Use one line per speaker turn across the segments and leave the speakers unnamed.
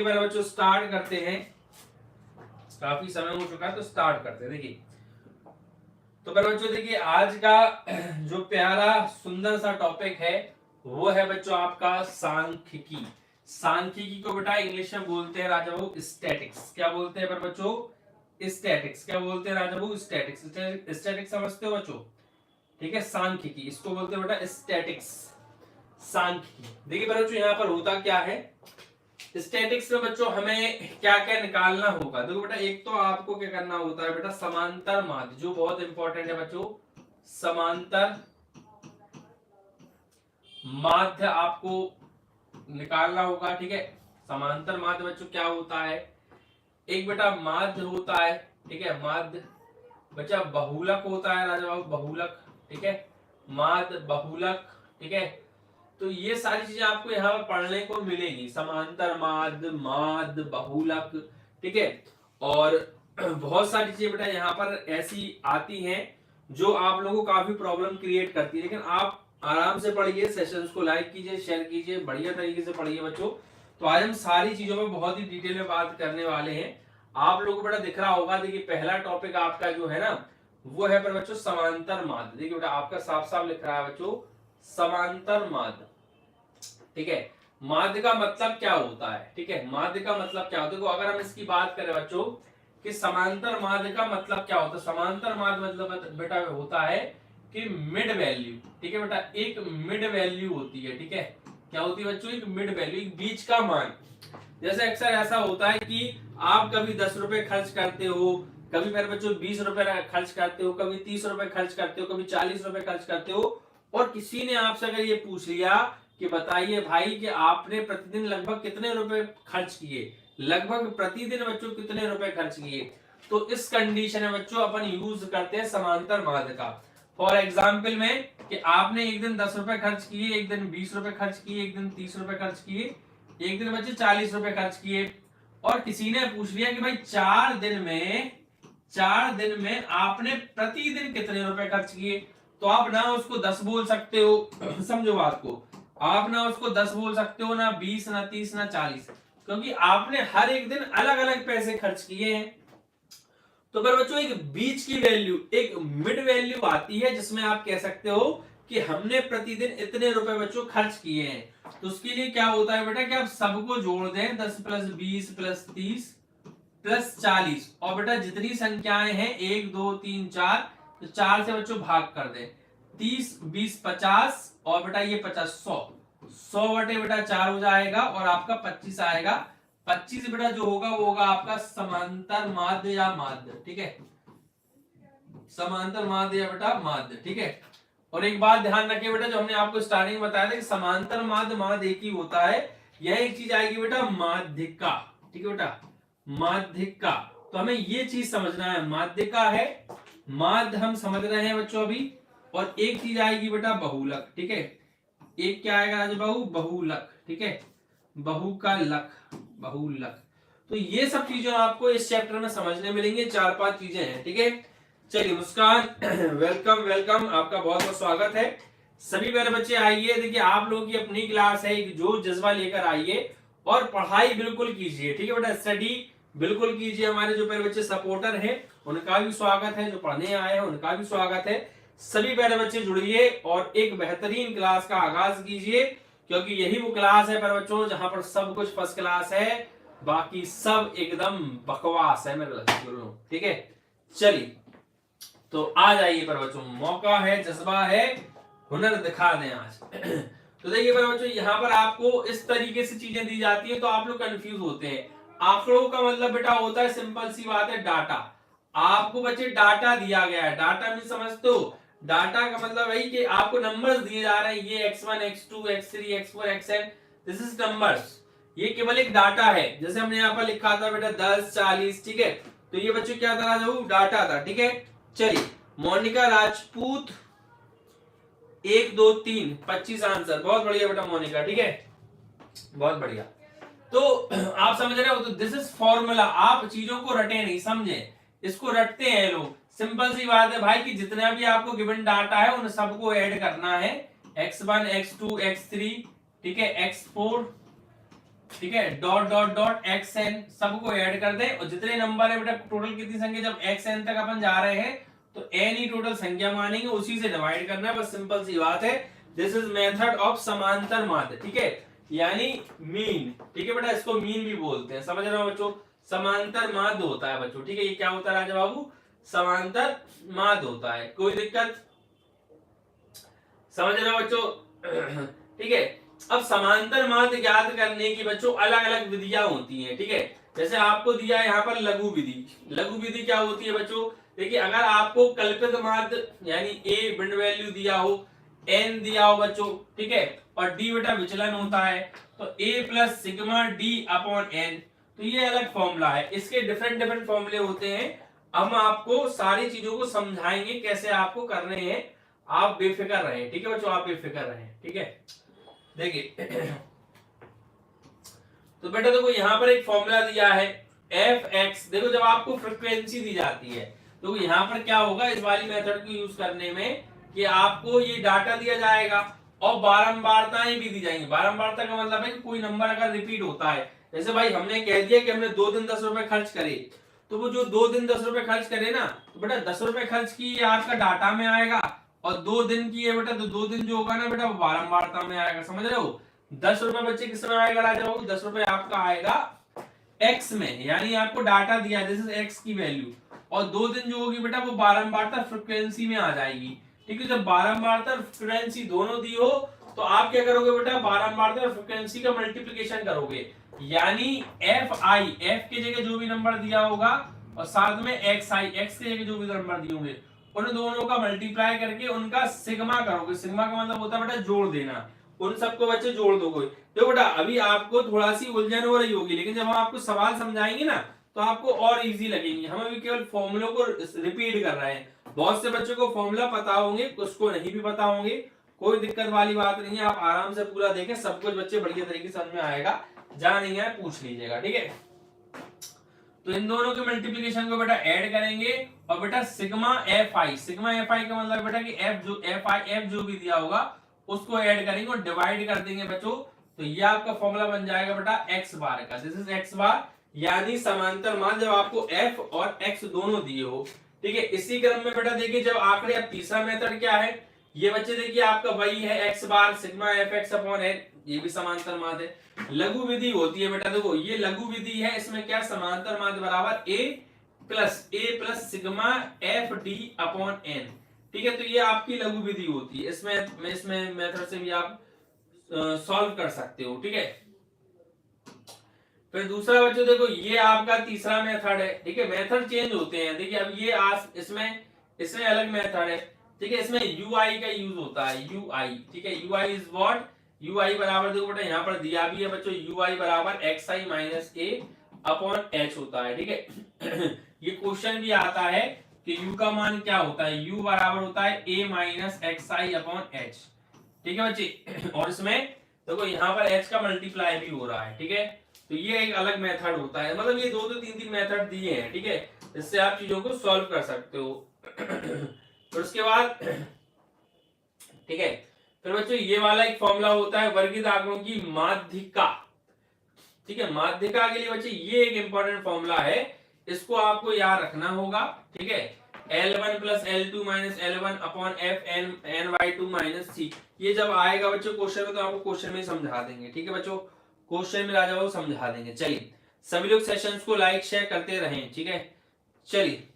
बार बच्चों स्टार्ट करते हैं, काफी समय हो चुका है तो स्टार्ट करते हैं। देखिए तो पर बच्चों देखिए आज का जो प्यारा सुंदर सा टॉपिक है वो है बच्चों आपका सांख्यिकी। सांख्यिकी को बेटा इंग्लिश में बोलते हैं राजा बाबू स्टैटिक्स। क्या बोलते हैं पर बच्चों? स्टैटिक्स। क्या बोलते हैं राजा बाबू? स्टैटिक्स। स्टैटिक्स समझते हो बच्चों? ठीक है, सांख्यिकी इसको बोलते हैं बेटा स्टैटिक्स, सांख्यिकी। देखिए पर बच्चों यहाँ पर होता क्या है स्टैटिक्स में बच्चों, हमें क्या क्या निकालना होगा। देखो बेटा एक तो आपको क्या करना होता है बेटा, समांतर माध्य, जो बहुत इंपॉर्टेंट है बच्चों। समांतर माध्य आपको निकालना होगा। ठीक है, समांतर माध्य बच्चों क्या होता है? एक बेटा माध्य होता है, ठीक है, माध्य बच्चा बहुलक होता है राजा बाबू, बहुलक। ठीक है, माध्य बहुलक। ठीक है, तो ये सारी चीजें आपको यहाँ पर पढ़ने को मिलेगी, समांतर माध्य, माध्य बहुलक। ठीक है, और बहुत सारी चीजें बेटा यहाँ पर ऐसी आती हैं जो आप लोगों को काफी प्रॉब्लम क्रिएट करती है, लेकिन आप आराम से पढ़िए, सेशंस को लाइक कीजिए, शेयर कीजिए, बढ़िया तरीके से पढ़िए बच्चों। तो आज हम सारी चीजों में बहुत ही डिटेल में बात करने वाले हैं। आप लोगों को बेटा दिख रहा होगा, देखिए पहला टॉपिक आपका जो है ना वो है पर बच्चों समांतर माध्य। देखिए बेटा आपका साफ साफ लिख रहा है बच्चों समांतर माध्य। ठीक है, माध्य का मतलब क्या होता है? ठीक है, माध्य का मतलब क्या होता है? तो अगर हम इसकी बात करें बच्चों कि समांतर माध्य का मतलब क्या होता है, समांतर माध्य मतलब बेटा होता है कि मिड वैल्यू। ठीक है बेटा, एक मिड वैल्यू होती है। ठीक है, क्या होती है बच्चों? एक मिड वैल्यू, एक बीच का मान। जैसे अक्सर ऐसा होता है कि आप कभी 10 रुपए खर्च करते हो, कभी मेरे बच्चों 20 रुपए खर्च करते हो, कभी 30 रुपए खर्च करते हो, कभी 40 रुपए खर्च करते हो, और किसी ने आपसे अगर ये पूछ लिया कि बताइए भाई कि आपने प्रतिदिन लगभग कितने रुपए खर्च किए, लगभग प्रतिदिन बच्चों कितने रुपए खर्च किए, तो इस कंडीशन में बच्चों अपन यूज करते हैं समांतर माध्य का। फॉर एग्जाम्पल में कि आपने एक दिन 10 रुपए खर्च किए, एक दिन 20 रुपए खर्च किए, एक दिन 30 रुपए खर्च किए, एक दिन बच्चे 40 रुपए खर्च किए, और किसी ने पूछ लिया कि भाई 4 दिन में आपने प्रतिदिन कितने रुपए खर्च किए, तो आप ना उसको 10 बोल सकते हो समझो बात को, आप ना उसको 10 बोल सकते हो, ना 20, ना 30, ना 40, क्योंकि आपने हर एक दिन अलग अलग पैसे खर्च किए हैं। तो फिर बच्चों एक बीच की वैल्यू, एक मिड वैल्यू आती है जिसमें आप कह सकते हो कि हमने प्रतिदिन इतने रुपए बच्चों खर्च किए हैं। तो उसके लिए क्या होता है बेटा कि आप सबको जोड़ दें, 10 प्लस 20 प्लस 30 प्लस 40, और बेटा जितनी संख्याएं हैं 1 2 3 4, तो 4 से बच्चों भाग कर दें, 30 20 50, और बेटा ये 50 100 बटे बेटा 4 हो जाएगा, और आपका 25 आएगा। 25 बेटा जो होगा वो होगा आपका समांतर माध्य या माध्य। ठीक है, समांतर माध्य या बेटा माध्य। ठीक है, और एक बात ध्यान रखिए बेटा, जो हमने आपको स्टार्टिंग में बताया था कि समांतर माध्य माध्य एक ही होता है, यह एक चीज आएगी बेटा माध्यिका। ठीक है बेटा, माध्यिका। तो हमें ये चीज समझना है, माध्यिका है, माध्य हम समझ रहे हैं बच्चों अभी, और एक चीज आएगी बेटा बहुलक। ठीक है, एक क्या आएगा राजा बाबू? बहुलक। ठीक है, बहु का लक, बहुलक। तो ये सब चीजें आपको इस चैप्टर में समझने मिलेंगे, 4-5 चीजें हैं। ठीक है, चलिए मुस्कान वेलकम वेलकम, आपका बहुत बहुत स्वागत है। सभी मेरे बच्चे आइए, देखिए आप लोगों की अपनी क्लास है, जो जज्बा लेकर आइए और पढ़ाई बिल्कुल कीजिए। ठीक है बेटा, स्टडी बिल्कुल कीजिए। हमारे जो मेरे बच्चे सपोर्टर हैं उनका भी स्वागत है, जो पढ़ने आए हैं उनका भी स्वागत है। सभी प्यारे बच्चे जुड़िए और एक बेहतरीन क्लास का आगाज कीजिए, क्योंकि यही वो क्लास है प्यारे बच्चों जहां पर सब कुछ फर्स्ट क्लास है, बाकी सब एकदम बकवास है मेरे बच्चों। ठीक है, चलिए तो आ जाइए पर बच्चों, मौका है, जज्बा है, हुनर दिखा दें आज। तो देखिए पर बच्चों यहाँ पर आपको इस तरीके से चीजें दी जाती है तो आप लोग कंफ्यूज होते हैं। आंकड़ों का मतलब बेटा होता है, सिंपल सी बात है, डाटा। आपको बच्चे डाटा दिया गया है, डाटा में समझते हो? डाटा का मतलब वही कि आपको नंबर्स दिए जा रहे हैं, ये x1 x2 x3 x4 xn, this is numbers. ये केवल एक डाटा है, जैसे हमने यहाँ पर लिखा था बेटा 10 40। ठीक है, तो ये बच्चों क्या था, डाटा था। ठीक है, चलिए मोनिका राजपूत 1 2 3 25 आंसर, बहुत बढ़िया बेटा मोनिका। ठीक है, बहुत बढ़िया। तो आप समझ रहे हो? तो दिस इज फॉर्मूला, आप चीजों को रटे नहीं, समझे, इसको रटते हैं लोग। सिंपल सी बात है भाई कि जितना भी आपको गिवन डाटा है उन सबको ऐड करना है, x1 x2 x3, ठीक है, x4 ठीक है, dot dot dot X N सबको ऐड कर दें और जितने नंबर है बेटा टोटल कितनी संख्या, जब एक्स एन तक अपन जा रहे हैं तो एन ही टोटल संख्या मानेंगे, उसी से डिवाइड करना है, बस सिंपल सी बात है। दिस इज मेथड ऑफ समांतर माध्य, ठीक है, यानी मीन, ठीक है बेटा, इसको मीन भी बोलते हैं, समझ रहे हो बच्चों, समांतर माध्य होता है बच्चों, ठीक है, ये क्या होता है राजा बाबू, समांतर माध्य होता है, कोई दिक्कत, समझ रहे हो बच्चों ठीक है। अब समांतर माध्य ज्ञात करने की बच्चों अलग अलग विधियां होती हैं, ठीक है, जैसे आपको दिया है यहाँ पर लघु विधि। लघु विधि क्या होती है बच्चों, देखिए अगर आपको कल्पित माध्य यानी ए बिंड वैल्यू दिया हो, एन दिया हो बच्चों, ठीक है, और डी बेटा विचलन होता है, तो A plus sigma D upon N, तो ये अलग फॉर्मूला है, इसके डिफरेंट डिफरेंट फॉर्मूले होते हैं। हम आपको सारी चीजों को समझाएंगे कैसे आपको करने हैं, आप बेफिक्र रहे, ठीक है बच्चों, आप बेफिक्र रहे, ठीक है। देखिए तो बेटा देखो यहाँ पर एक फॉर्मूला दिया है एफ एक्स, देखो जब आपको फ्रीक्वेंसी दी जाती है तो यहाँ पर क्या होगा, इस वाली मेथड को यूज करने में कि आपको ये डाटा दिया जाएगा और बारंबारताएं भी दी जाएंगी। बारंबारता का मतलब है कि कोई नंबर अगर रिपीट होता है, जैसे भाई हमने कह दिया कि हमने 2 दिन 10 रुपए खर्च करे, तो वो जो 2 दिन 10 रुपए खर्च करे ना, तो बेटा 10 रुपए खर्च की ये आपका डाटा में आएगा, और 2 दिन की है बेटा, तो 2 दिन जो होगा ना बेटा वो बारंबारता में आएगा, समझ रहे हो। 10 रुपए बच्चे किस में आएगा राजा बाबू, 10 रुपए आपका आएगा एक्स में, यानी आपको डाटा दिया दिस इज एक्स की वैल्यू, और 2 दिन जो होगी बेटा वो बारंबारता फ्रीक्वेंसी में आ जाएगी, ठीक है। जब बारंबारता फ्रीक्वेंसी दोनों दी हो तो आप क्या करोगे बेटा, बारंबारता फ्रीक्वेंसी का मल्टीप्लिकेशन करोगे, यानी एफ आई, एफ की जगह जो भी नंबर दिया होगा और साथ में एक्स आई, एक्स की जगह जो भी नंबर दिए होंगे उन दोनों का मल्टीप्लाई करके उनका सिग्मा करोगे। सिग्मा का मतलब होता है बेटा जोड़ देना, उन सबको बच्चे जोड़ दोगे। तो बेटा अभी आपको थोड़ा सी उलझन हो रही होगी, लेकिन जब हम आपको सवाल समझाएंगे ना तो आपको और इजी लगेंगे। हम अभी केवल फॉर्मूलों को रिपीट कर रहे हैं, बहुत से बच्चों को फॉर्मूला पता होंगे, कुछ को नहीं भी पता होंगे, कोई दिक्कत वाली बात नहीं है, आप आराम से पूरा देखें, सब कुछ बच्चे बढ़िया तरीके से समझ में आएगा, जहां नहीं आए पूछ लीजिएगा, ठीक है। तो इन दोनों के मल्टीप्लिकेशन को बेटा ऐड करेंगे और बेटा सिग्मा एफ आई, सिग्मा एफ आई का मतलब बेटा कि एफ जो एफ आई एफ जो भी दिया होगा उसको ऐड करेंगे और डिवाइड कर देंगे बच्चों, तो ये आपका फॉर्मूला बन जाएगा बेटा एक्स बार का, दिस इज एक्स बार, यानी समांतर मान जब आपको एफ और एक्स दोनों दिए हो, ठीक है। इसी क्रम में बेटा देखिए जब आंकड़े, अब तीसरा मेथड क्या है, ये बच्चे देखिए आपका वही है X bar sigma F X upon N, ये भी समांतर माध्य है। लघु विधि होती है बेटा, देखो ये लघु विधि है, इसमें क्या समांतर माध्य बराबर A plus sigma F D upon N, ठीक है। तो ये आपकी लघु विधि होती है, इसमें मेथड से भी आप सॉल्व कर सकते हो, ठीक है। फिर दूसरा बच्चों देखो ये आपका तीसरा मेथड है, ठीक है, मेथड चेंज होते हैं, देखिए अब ये इसमें अलग मेथड है, ठीक है, इसमें ui का यूज होता है, ui, ठीक है, ui इज व्हाट, ui बराबर देखो बेटा यहाँ पर दिया भी है बच्चों, ui बराबर xi minus a upon h होता है, ठीक है ये क्वेश्चन भी आता है कि u का मान क्या होता है, u बराबर होता है a minus xi upon h, ठीक है बच्चे और इसमें देखो यहाँ पर h का मल्टीप्लाई भी हो रहा है, ठीक है। तो ये एक अलग मेथड होता है, मतलब ये 2 3 मेथड दिए हैं, ठीक है, इससे आप चीजों को सॉल्व कर सकते हो फिर उसके बाद ठीक है, फिर बच्चों ये वाला एक फॉर्मूला होता है वर्गित आंकड़ों की माध्यिका, ठीक है, माध्यिका के लिए बच्चे ये एक इंपॉर्टेंट फॉर्मूला है, इसको आपको याद रखना होगा, ठीक है, L1 plus L2 minus L1 upon F N N by 2 minus C, ये जब आएगा बच्चों क्वेश्चन में तो आपको क्वेश्चन में समझा देंगे, ठीक है बच्चों, क्वेश्चन में राजा वो समझा देंगे। चलिए सभी लोग सेशंस को लाइक शेयर करते रहें, ठीक है, चलिए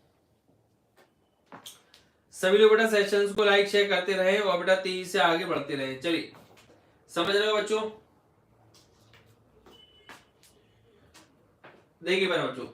सभी लोग बेटा सेशंस को लाइक शेयर करते रहे और बेटा तेजी से आगे बढ़ते रहे, चलिए समझ रहे हो बच्चों। देखिए बच्चों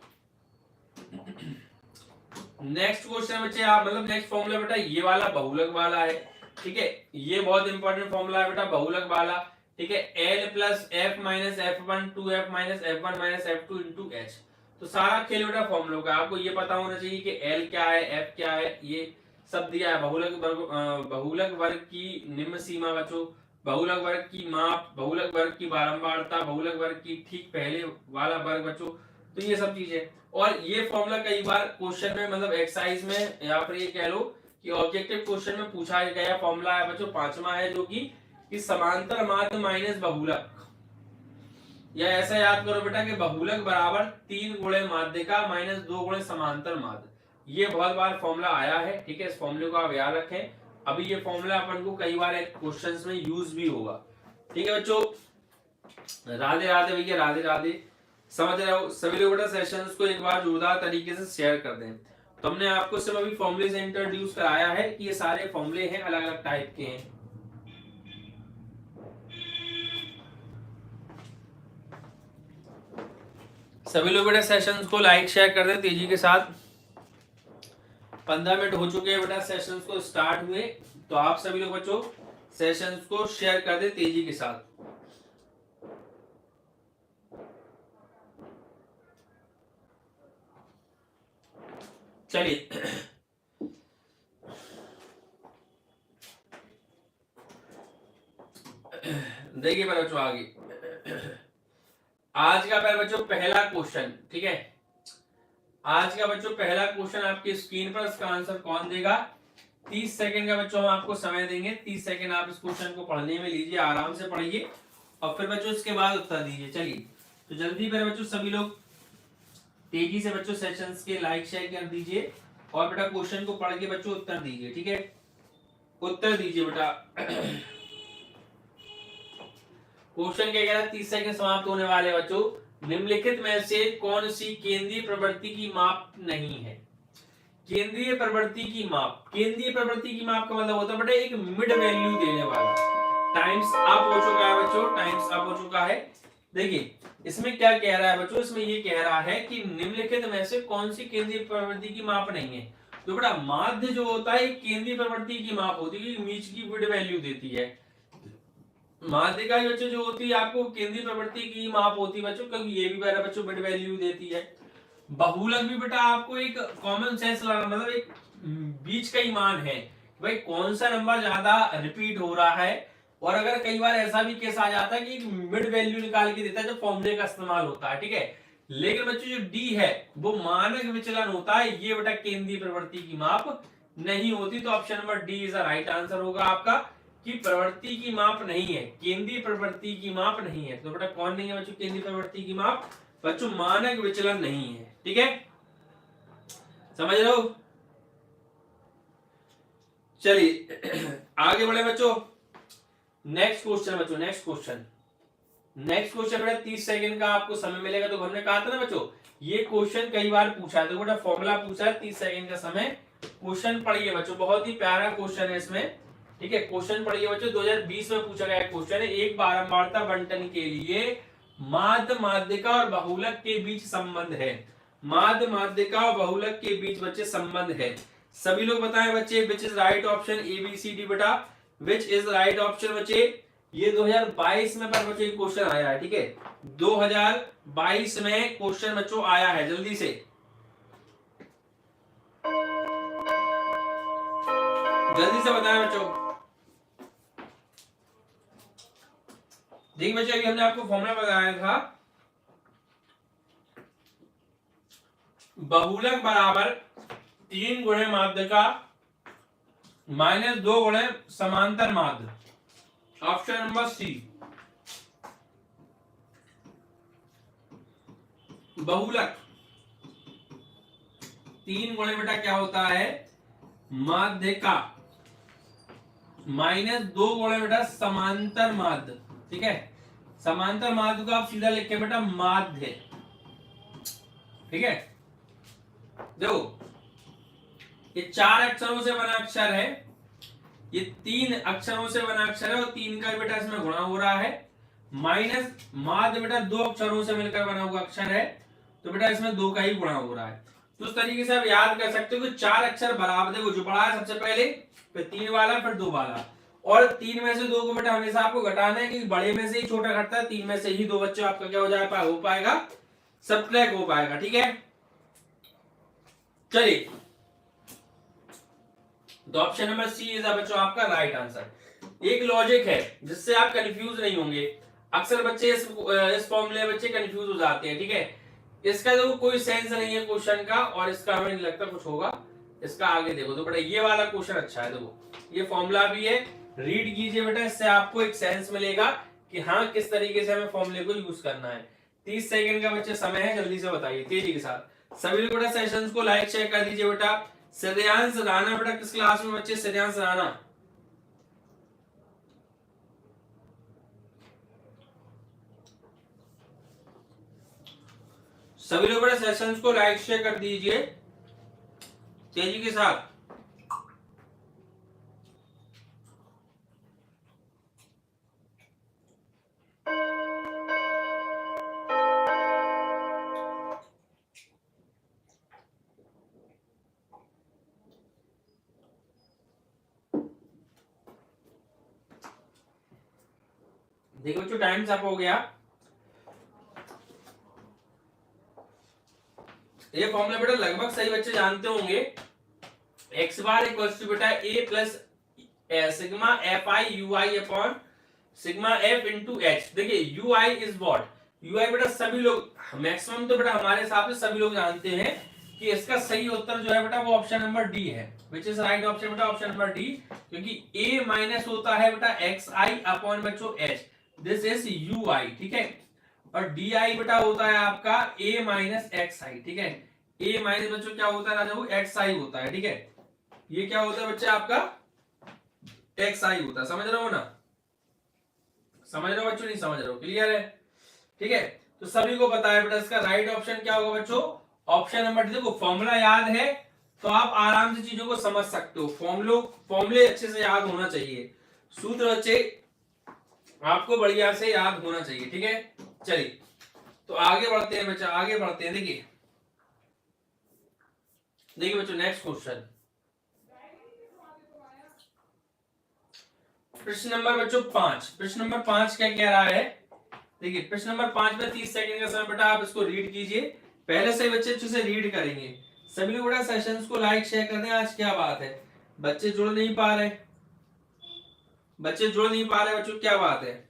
नेक्स्ट क्वेश्चन बच्चे आप मतलब नेक्स्ट फॉर्मूला बेटा ये वाला बहुलक वाला है, ठीक है, ये बहुत इंपॉर्टेंट फॉर्मूला है बेटा बहुलक वाला, ठीक है, L plus F minus F one two F minus F one minus F two into H, तो सारा खेल बेटा फॉर्मूलों का आपको ये पता होना चाहिए कि L क्या है F क्या है, ये सब दिया है। बहुलक वर्ग की निम्न सीमा बच्चों, बहुलक वर्ग की माप, बहुलक वर्ग की बारंबारता, बहुलक वर्ग की ठीक पहले वाला वर्ग बच्चों, तो ये सब चीजें, और ये फॉर्मूला कई बार क्वेश्चन में मतलब एक्सरसाइज में या फिर ये कह लो कि ऑब्जेक्टिव क्वेश्चन में पूछा गया फॉर्मूला है बच्चों, 5वां है जो कि समांतर माध्य माइनस बहुलक, या ऐसा याद करो बेटा कि बहुलक बराबर 3 गुणे माध्यिका माइनस 2 गुणे समांतर माध्य। ये बहुत बार फॉर्मूला आया है, ठीक है, इस फॉर्मूले को आप याद रखें। अभी ये फॉर्मूला अपन को कई बार क्वेश्चंस में यूज भी होगा, ठीक है बच्चों। राधे राधे भैया, राधे राधे। समझ रहे हो सभी लोग बेटा? सेशंस को एक बार जोरदार तरीके से शेयर कर दें। तो हमने आपको सिर्फ अभी फॉर्मूले से इंट्रोड्यूस कराया है कि ये सारे फॉर्मूले हैं, अलग अलग टाइप के हैं। सभी लोग बेटा सेशंस को लाइक शेयर कर दें तेजी के साथ। 15 मिनट हो चुके हैं बेटा सेशंस को स्टार्ट हुए, तो आप सभी लोग बच्चों सेशंस को शेयर कर दें तेजी के साथ। चलिए देखिए मेरे बच्चों आगे आज का मेरे बच्चों पहला क्वेश्चन, ठीक है, आज का बच्चों पहला क्वेश्चन आपकी स्क्रीन पर, इसका आंसर कौन देगा? 30 सेकंड का बच्चों हम आपको समय देंगे। 30 सेकंड आप इस क्वेश्चन को पढ़ने में लीजिए, आराम से पढ़िए और फिर बच्चों इसके बाद उत्तर दीजिए। चलिए तो जल्दी मेरे बच्चों सभी लोग तेजी से बच्चों सेशंस के लाइक शेयर कर दीजिए और बेटा क्वेश्चन को पढ़ के बच्चों उत्तर दीजिए, ठीक है, उत्तर दीजिए बेटा। क्वेश्चन क्या कह रहा है? 30 सेकंड समाप्त होने वाले बच्चों। निम्नलिखित में से कौन सी केंद्रीय प्रवृत्ति की माप नहीं है? केंद्रीय प्रवृत्ति की माप, केंद्रीय प्रवृत्ति की माप का मतलब होता है बेटा एक मिड वैल्यू देने वाला। टाइम्स अप हो चुका है बच्चों, टाइम्स अप हो चुका है। देखिए इसमें क्या कह रहा है बच्चों? इसमें ये कह रहा है कि निम्नलिखित में से कौन सी केंद्रीय प्रवृत्ति की माप नहीं है। तो बेटा माध्य जो होता है केंद्रीय प्रवृत्ति की माप होती है, मीच की मिड वैल्यू देती है। माध्यिका बच्चों जो होती है आपको केंद्रीय प्रवृत्ति की माप होती है बच्चों, क्योंकि ये भी बेटा बच्चों मिड वैल्यू देती है। बहुलक भी बेटा आपको एक कॉमन सेंस लगाना, मतलब एक बीच का ही मान है, भाई कौन सा नंबर ज्यादा रिपीट हो रहा है। और अगर कई बार ऐसा भी केस आ जाता है कि मिड वैल्यू निकाल के देता है, जो फॉर्मूले का इस्तेमाल होता है, ठीक है। लेकिन बच्चों जो डी है वो मानक विचलन होता है, ये बेटा केंद्रीय प्रवृत्ति की माप नहीं होती। तो option number D is the right answer होगा आपका, कि प्रवृत्ति की माप नहीं है, केंद्रीय प्रवृत्ति की माप नहीं है। तो बेटा कौन नहीं है बच्चों केंद्रीय प्रवृत्ति की माप? बच्चों मानक विचलन नहीं है, ठीक है, समझ रहे हो? चलिए आगे बढ़े बच्चों। नेक्स्ट क्वेश्चन बच्चों, नेक्स्ट क्वेश्चन बेटा 30 सेकंड का आपको समय मिलेगा। तो हमने कहा था ना बच्चों ये क्वेश्चन कई बार पूछा है, तो बेटा फॉर्मूला पूछा है, 30 सेकंड का समय। क्वेश्चन पढ़िए बच्चों, बहुत ही प्यारा क्वेश्चन है इसमें, ठीक है। क्वेश्चन पढ़िए बच्चों, 2020 में पूछा गया क्वेश्चन है। एक बारंबारता बंटन के लिए माध्य, माध्यिका और बहुलक के बीच संबंध है। माध्य, माध्यिका और बहुलक के बीच बच्चे संबंध है। सभी लोग बताएं बच्चे which is right option, A B C D बेटा, विच इज राइट ऑप्शन बच्चे। ये 2022 में पर बच्चों क्वेश्चन आया है, ठीक है, 2022 में क्वेश्चन बच्चों आया है। जल्दी से बताएं बच्चों। देखिए बच्चों अभी हमने आपको फॉर्मूला बताया था, बहुलक बराबर 3 गुणे माध्यिका माइनस 2 गुणे समांतर माध्य। Option number C. बहुलक 3 गुणे बेटा क्या होता है? माध्यिका माइनस 2 गुणे बेटा समांतर माध्य, ठीक है। समांतर माध्य को आप सीधा लिखे बेटा माध्य, ठीक है। देखो ये 4 अक्षरों से बना अक्षर है, ये 3 अक्षरों से बना अक्षर है और 3 का बेटा इसमें गुणा हो रहा है। माइनस माध्य बेटा 2 अक्षरों से मिलकर बना हुआ अक्षर है, तो बेटा इसमें 2 का ही गुणा हो रहा है। तो उस तरीके से आप याद कर सकते हो कि 4 अक्षर बराबर है, वो जो बड़ा है सबसे पहले, फिर 3 वाला, फिर 2 वाला। और 3 में से 2 को बेटा हमेशा आपको घटाना है, कि बड़े में से ही छोटा घटता है, 3 में से ही 2 बच्चे आपका क्या हो पाएगा, सबट्रैक्ट हो पाएगा, ठीक है। चलिए तो ऑप्शन नंबर सी इज बच्चों आपका राइट आंसर। एक लॉजिक है जिससे आप कंफ्यूज नहीं होंगे। अक्सर बच्चे इस फॉर्मूले बच्चे कंफ्यूज हो जाते हैं, ठीक है। इसका तो कोई सेंस नहीं है क्वेश्चन का, और इसका हमें नहीं लगता कुछ होगा। इसका आगे देखो तो बेटा ये वाला क्वेश्चन अच्छा है, देखो ये फॉर्मूला भी है, रीड कीजिए बेटा, इससे आपको एक सेंस मिलेगा कि हाँ किस तरीके से हमें फॉर्मूले को यूज करना है। 30 सेकंड का बच्चे समय है, जल्दी से बताइए तेजी के साथ। सभी लोग बेटा सेशंस को लाइक शेयर कर दीजिए बेटा। श्रेयांश राणा बेटा किस क्लास में बच्चे? श्रेयांश राणा, सभी लोग बेटा सेशंस को लाइक शेयर कर दीजिए तेजी के साथ। देखो बच्चों टाइम अप हो गया। ये फॉर्मूला बेटा लगभग सही बच्चे जानते होंगे। एक्स बार इक्वल्स टू बेटा A plus sigma F I U I upon sigma F into H. देखिए U I is what, U I बेटा सभी लोग मैक्सिमम तो बेटा हमारे हिसाब से सभी लोग जानते हैं कि इसका सही उत्तर जो है बेटा वो ऑप्शन नंबर डी है, विच इज राइट ऑप्शन बेटा, ऑप्शन नंबर डी। क्योंकि ए माइनस होता है बेटा एक्स आई अपॉन बच्चों एच, दिस इज यू आई, ठीक है। और डी आई बेटा होता है आपका ए माइनस एक्स आई, ठीक है। ए माइनस बच्चों क्या होता है राजा, एक्स आई होता है, ठीक है। ये क्या होता है बच्चे आपका एक्स आई होता है, समझ रहे हो ना? समझ रहे हो बच्चों, नहीं समझ रहे हो? क्लियर है, ठीक है। तो सभी को पता है बेटा इसका राइट ऑप्शन क्या होगा बच्चों, ऑप्शन नंबर डी। देखो फॉर्मूला याद है तो आप आराम से चीजों को समझ सकते हो। फॉर्मूले अच्छे से याद होना चाहिए, सूत्र बच्चे आपको बढ़िया से याद होना चाहिए, ठीक है। चलिए तो आगे बढ़ते हैं बच्चा, आगे बढ़ते हैं। देखिए देखिए बच्चों नेक्स्ट क्वेश्चन, प्रश्न नंबर बच्चों 5। प्रश्न नंबर 5 क्या कह रहा है? देखिए प्रश्न नंबर 5 में 30 सेकंड का समय बेटा आप इसको रीड कीजिए। पहले से बच्चे अच्छे से रीड करेंगे। सभी लोग बेटा सेशंस को लाइक शेयर कर दें। आज क्या बात है, बच्चे जुड़ नहीं पा रहे, बच्चे जुड़ नहीं पा रहे बच्चों, क्या बात है?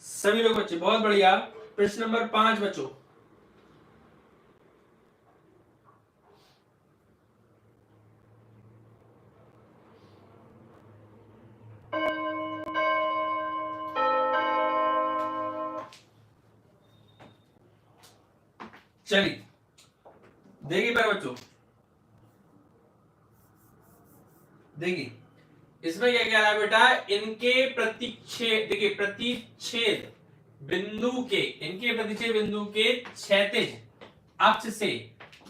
सभी लोग बच्चे बहुत बढ़िया। प्रश्न नंबर 5 बच्चों, चलिए देखिए पर बच्चों, देखिए इसमें क्या कह रहा है बेटा, इनके प्रतिच्छेद, देखिए प्रतिच्छेद बिंदु के, इनके प्रतिच्छेद बिंदु के क्षैतिज अक्ष से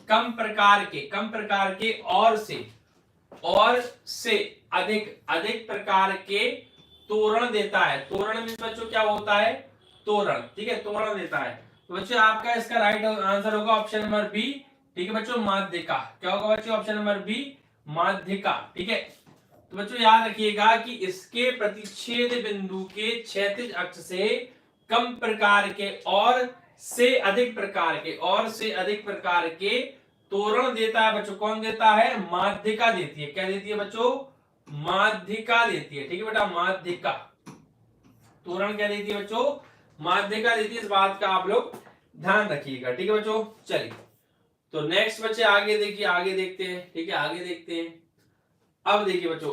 कम प्रकार के और से अधिक प्रकार के तोरण देता है। तोरण में बच्चों क्या होता है, तोरण, ठीक है, तोरण देता है। तो बच्चों आपका इसका राइट आंसर होगा ऑप्शन नंबर बी, ठीक है बच्चों, माध्यिका। क्या होगा बच्चों, ऑप्शन नंबर बी माध्यिका, ठीक है। तो बच्चों याद रखिएगा कि इसके प्रतिच्छेद बिंदु के क्षैतिज अक्ष से कम प्रकार के और से अधिक प्रकार के तोरण देता है बच्चों। कौन देता है, माध्यिका देती है। क्या देती है बच्चों, माध्यिका देती है, ठीक है बेटा, माध्यिका। तोरण क्या देती है बच्चों, माध्यिका देती है। इस बात का आप लोग ध्यान रखिएगा, ठीक है बच्चों। चलिए तो नेक्स्ट बच्चे आगे देखिए, आगे देखते हैं, ठीक है, आगे देखते हैं। अब देखिए बच्चों,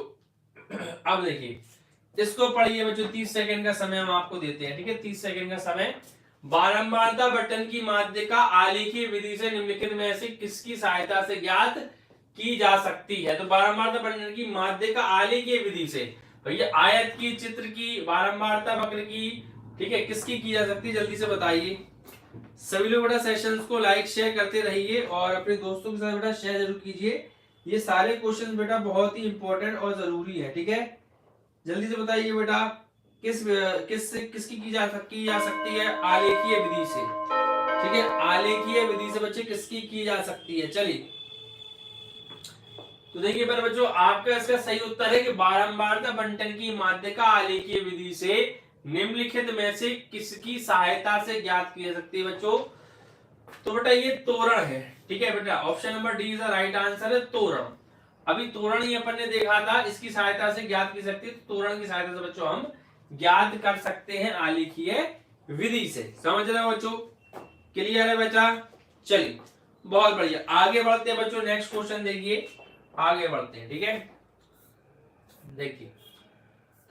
अब देखिए इसको पढ़िए बच्चों। 30 सेकंड का समय हम आपको देते हैं, ठीक है, 30 सेकंड का समय। बारंबारता बटन की माध्यिका आलेखीय विधि से निम्नलिखित में से किसकी सहायता से ज्ञात की जा सकती है? तो बारंबारता बटन की माध्यिका आलेखीय विधि से, भैया आयत की, चित्र की, बारंबारता वक्र की, ठीक है, किसकी की जा सकती है, जल्दी से बताइए। सभी लोग बेटा सेशंस को लाइक शेयर करते रहिए और अपने दोस्तों के साथ बेटा शेयर जरूर कीजिए। ये सारे क्वेश्चन बेटा बहुत ही इंपॉर्टेंट और जरूरी है, ठीक है। जल्दी से बताइए बेटा किसकी की जा सकती है, आलेखीय विधि से, ठीक है, आलेखीय विधि से बच्चे किसकी की जा सकती है। चलिए तो देखिए पर बच्चों आपका इसका सही उत्तर है कि बारंबारता बंटन की माध्यिका आलेखीय विधि से निम्नलिखित में से किसकी सहायता से ज्ञात की जा सकती है बच्चों। तो बेटा ये तोरण है, ठीक है बेटा, option number D is the right answer है, तोरण। अभी तोरण ही अपन ने देखा था, इसकी सहायता से ज्ञात की सकती है। तोरण की सहायता से बच्चों हम ज्ञात कर सकते हैं आलेखीय विधि से। समझ रहे हो बच्चों, क्लियर है बेटा? चलिए बहुत बढ़िया, आगे बढ़ते हैं बच्चों। नेक्स्ट क्वेश्चन देखिए, आगे बढ़ते हैं, ठीक है। देखिए,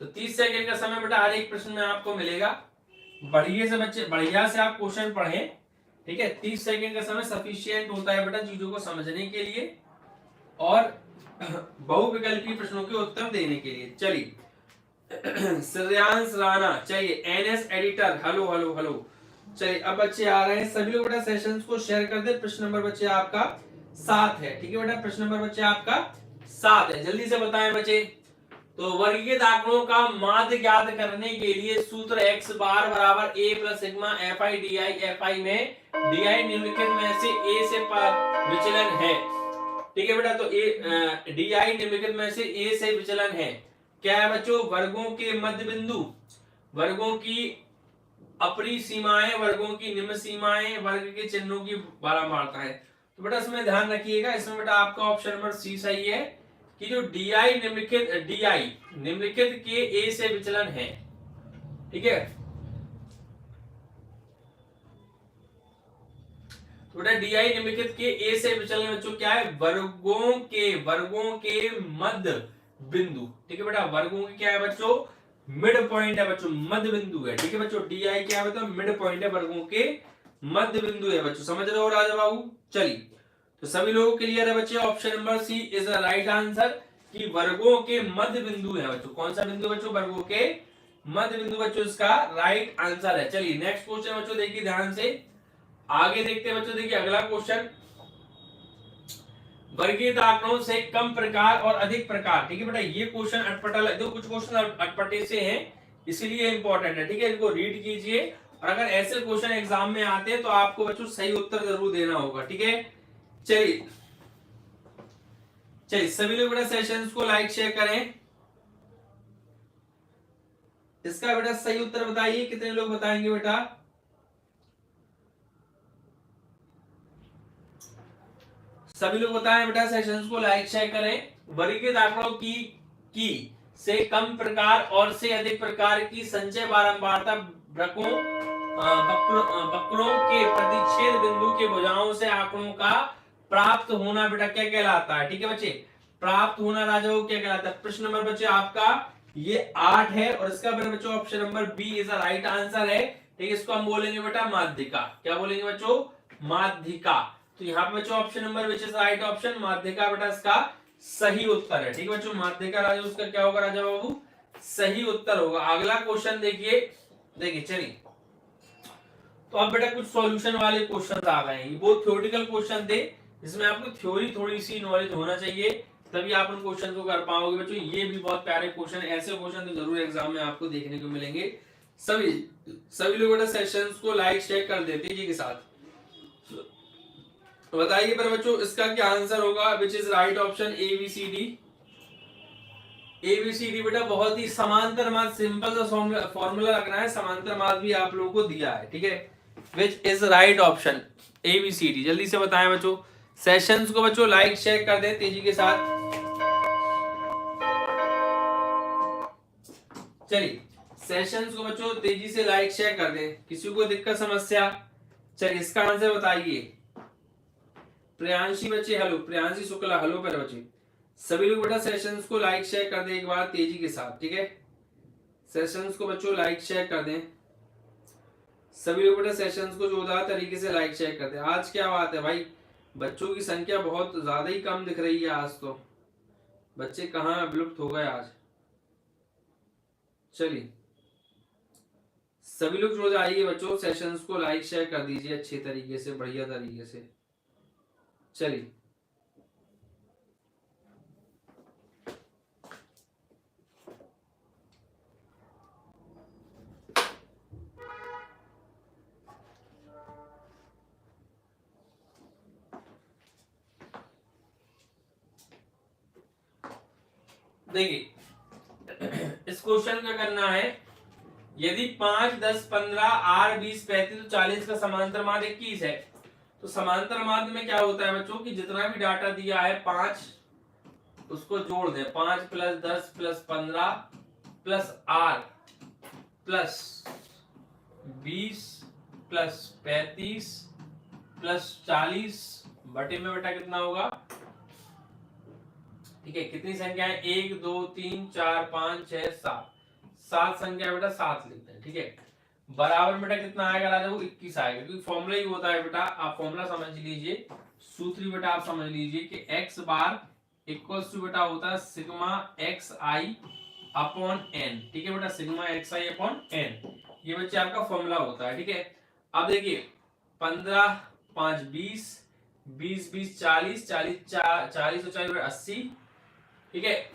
तो 30 सेकंड का समय बेटा हर एक प्रश्न में आपको मिलेगा। बढ़िया से बच्चे, बढ़िया से आप क्वेश्चन पढ़ें, ठीक है। 30 सेकंड का समय सफिशिएंट होता है बेटा चीजों को समझने के लिए और बहुविकल्पीय प्रश्नों के उत्तर देने के लिए। चलिए श्रेयांश राणा, चलिए NS editor, hello hello hello. चलिए अब बच्चे आ रहे हैं, सभी लोग बेटा सेशंस को शेयर कर दे। प्रश्न नंबर बच्चे आपका 7 है, ठीक है बेटा, प्रश्न नंबर बच्चे आपका 7 है, जल्दी से बताएं बच्चे। तो वर्गीकृत आंकड़ों का माध्य ज्ञात करने के लिए सूत्र x बार बराबर a plus sigma fi di fi में di निम्नलिखित में से a से विचलन है, ठीक है बेटा। तो di निम्नलिखित में से a से विचलन है, क्या है बच्चों? वर्गों के मध्य बिंदु, वर्गों की अपनी सीमाएं, वर्गों की निम्न सीमाएं, वर्ग के चिन्हों की बारंबारता है। तो बेटा इसमें ध्यान रखिएगा, इसमें बेटा आपका ऑप्शन नंबर सी सही है कि जो di निम्नलिखित के a से विचलन है, ठीक है। तो बेटा di निम्नलिखित के a से विचलन बच्चों क्या है? वर्गों के मध्य बिंदु, ठीक है बेटा। वर्गों की क्या है बच्चों? मिड पॉइंट है बच्चों, मध्य बिंदु है, ठीक है बच्चों। di क्या है बच्चों? मिड पॉइंट है, वर्गों के मध्य बिंदु है बच्चों, समझ रहे हो राजा बाबू? चलिए, तो सभी लोगों के क्लियर है बच्चे, option number C is the right answer कि वर्गों के मध्य बिंदु है बच्चों। कौन सा बिंदु बच्चों? वर्गों के मध्य बिंदु बच्चों, इसका राइट आंसर है। चलिए नेक्स्ट क्वेश्चन बच्चों देखिए ध्यान से, आगे देखते हैं बच्चों। देखिए अगला क्वेश्चन, वर्गीकृत आंकड़ों से कम प्रकार और अधिक प्रकार, ठीक है बेटा। ये क्वेश्चन अटपटा, दो कुछ क्वेश्चन अटपटे से हैं, इसीलिए इंपॉर्टेंट है, ठीक है। इनको रीड कीजिए और अगर ऐसे क्वेश्चन एग्जाम में आते हैं तो आपको बच्चों सही उत्तर जरूर देना होगा, ठीक है। चलिए चलिए सभी लोग बेटा सेशंस को लाइक शेयर करें। इसका बेटा सही उत्तर बताइए, कितने लोग बताएंगे बेटा? सभी लोग बताएं बेटा, सेशंस को लाइक शेयर करें। वर्गीकृत आंकड़ों की से कम प्रकार और से अधिक प्रकार की संचय बारंबारता वक्रों के प्रतिच्छेद बिंदु के भुजाओं से आंकड़ों का प्राप्त होना बेटा क्या कहलाता है, ठीक है बच्चे। प्राप्त होना राजा को क्या कहलाता है? प्रश्न नंबर बच्चे आपका ये 8 है और इसका बच्चों option number B is the right answer है, ठीक है। इसको हम बोलेंगे बेटा माध्यिका। क्या बोलेंगे बच्चों? माध्यिका। तो यहाँ पे बच्चों option number which is right option, माध्यिका बेटा इसका सही उत्तर है, ठीक है बच्चों। माध्यिका राजा उसका क्या होगा राजा बाबू? सही उत्तर होगा। अगला क्वेश्चन देखिए, देखिए चलिए, तो अब बेटा कुछ सॉल्यूशन वाले क्वेश्चन आ गए हैं। वो थ्योरेटिकल क्वेश्चन थे, जिसमें आपको थ्योरी थोड़ी सी नॉलेज होना चाहिए, तभी आप उन क्वेश्चन को कर पाओगे बच्चों। ये भी बहुत प्यारे क्वेश्चन, ऐसे क्वेश्चन तो जरूर एग्जाम में आपको देखने को मिलेंगे। सभी सभी लोग बेटा सेशंस को लाइक शेयर कर देते जी के साथ। तो बताइए पर बच्चों इसका क्या आंसर होगा? Which is right option A B C D. A B C D बेटा बहुत ही समांतर माद, सिंपल सा फॉर्मूला रखना है, समांतर माद भी आप लोगों को दिया है, ठीक है। Which is right option A B C D, जल्दी से बताएं बच्चों। सेशंस को बच्चों लाइक शेयर कर दें तेजी के साथ। चलिए सेशंस को बच्चों तेजी से लाइक शेयर कर दें, किसी को दिक्कत समस्या? चलिए इसका आंसर बताइए। प्रियांशी बच्चे हेलो, प्रियांशी शुक्ला हेलो पर बच्चे। सभी लोग बेटा सेशंस को लाइक शेयर कर दें एक बार तेजी के साथ, ठीक है। सेशंस को बच्चों लाइक शेयर कर दें, सभी लोग बेटा सेशंस को जोरदार तरीके से लाइक शेयर कर दें। आज क्या बात है भाई, बच्चों की संख्या बहुत ज्यादा ही कम दिख रही है आज तो, बच्चे कहाँ विलुप्त हो गए आज। चलिए सभी लोग रोज आइए बच्चों, सेशंस को लाइक शेयर कर दीजिए अच्छे तरीके से, बढ़िया तरीके से। चलिए देखिए इस क्वेश्चन का करना है, यदि 5, 10, 15, R 20, 35 तो 40 का समांतर माध्य 21 है। तो समांतर माध्य में क्या होता है बच्चों कि जितना भी डाटा दिया है 5 उसको जोड़ दें, 5 + 10 + 15 + R प्लस 20 + 35 + 40 बटे में बेटा कितना होगा? ठीक है, कितनी संख्या है, 1 2 3 4 5 6 7, 7 संख्या बेटा 7 लिखते हैं। ठीक है, बराबर बेटा कितना आएगा राजा, वो 21 आएगा, क्योंकि फॉर्मूला ही होता है बेटा, आप फॉर्मूला समझ लीजिए, सूत्र बेटा आप समझ लीजिए कि x बार इक्वल्स टू बेटा होता है सिग्मा एक्स आई अपॉन एन। ठीक है बेटा, सिग्मा एक्स आई अपॉन एन, ये बच्चे आपका फॉर्मूला होता है। ठीक है, अब देखिए 15 5 20, 20 20 40, 40 40 और 80। ठीक है,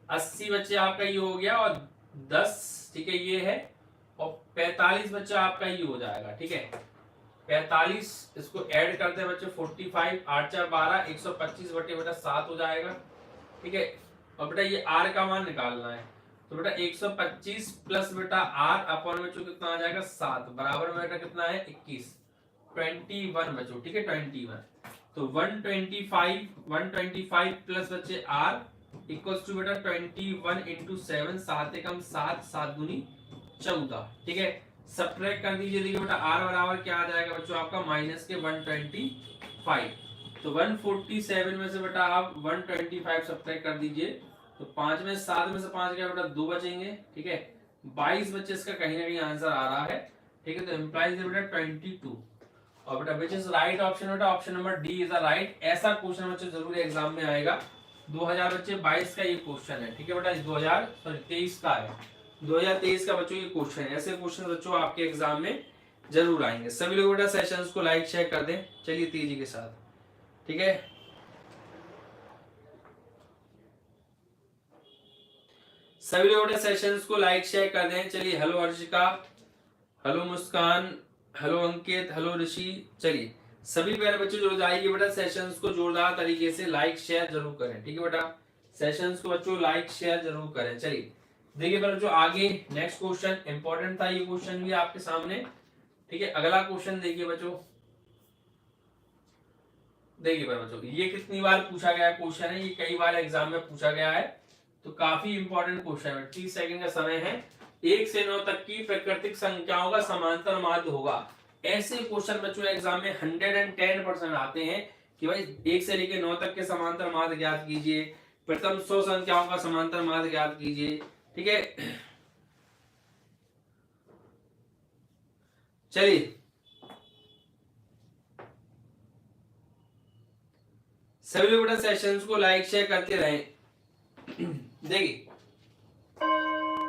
80 बच्चे आपका ये हो गया, और 10 ठीक है ये है, और 45 बच्चा आपका ये हो जाएगा। ठीक है, 45 इसको ऐड करते हैं बच्चे 45, 8 4 12, 125 बटे बेटा 7 हो जाएगा। ठीक है, और बेटा ये r का मान निकालना है, तो बेटा 125 प्लस बेटा r अपॉन बच्चों कितना आ जाएगा 7, बराबर में बेटा कितना है 21, 21 बच्चों। ठीक है, 21, तो 125 प्लस बच्चे r इक्वल्स टू बेटा 21 इंटू 7, 7 एकम 7, 7 दूनी 14। ठीक है, सब्ट्रैक्ट कर दीजिए, देखिए बेटा r बराबर क्या आ जाएगा बच्चों आपका माइनस के 125, तो 147 में से बेटा आप 125 सब्ट्रैक्ट कर दीजिए, तो 5 में 7 में से 5 गया बेटा 2 बचेंगे। ठीक है, 22 बच्चे इसका कहीं ना कहीं आंसर आ रहा है। ठीक है, तो इंप्लाइज बेटा 22, और बेटा विच इज राइट ऑप्शन, बेटा option number D is the right. ऐसा क्वेश्चन बच्चे जरूर एग्जाम में आएगा, 2022 का ये क्वेश्चन है। ठीक है बेटा, 2023 का है, 2023 का बच्चों ये क्वेश्चन है। ऐसे क्वेश्चन बच्चों आपके एग्जाम में जरूर आएंगे। सभी लोग बेटा सेशंस को लाइक शेयर कर दें, चलिए तेजी के साथ। ठीक है, सभी लोग बेटा सेशंस को लाइक शेयर कर दें, चलिए। हेलो अर्शिका, हेलो मुस्कान, हेलो अंकित, हेलो ऋषि। चलिए सभी प्यारे बच्चे जुड़ जाइए बेटा, सेशंस को जोरदार तरीके से लाइक शेयर जरूर करें। ठीक है बेटा, सेशंस को बच्चों लाइक शेयर जरूर करें। चलिए देखिए बच्चों आगे नेक्स्ट क्वेश्चन इंपॉर्टेंट था, ये क्वेश्चन भी आपके सामने। ठीक है, अगला क्वेश्चन देखिए बच्चों, देखिए बच्चों ये कितनी बार पूछा गया क्वेश्चन है, ये कई बार एग्जाम में पूछा गया है, तो काफी इंपॉर्टेंट क्वेश्चन है। 30 सेकंड का समय है। 1 से 9 तक की प्राकृतिक संख्याओं का समांतर माध्य होगा। ऐसे क्वेश्चन बच्चों एग्जाम में 110% आते हैं कि भाई 1 से लेकर 9 तक के समांतर माध्य ज्ञात कीजिए, प्रथम 100 संख्याओं का समांतर माध्य ज्ञात कीजिए। ठीक है, चलिए सभी लोग बेटा सेशंस को लाइक शेयर करते रहें। देखिए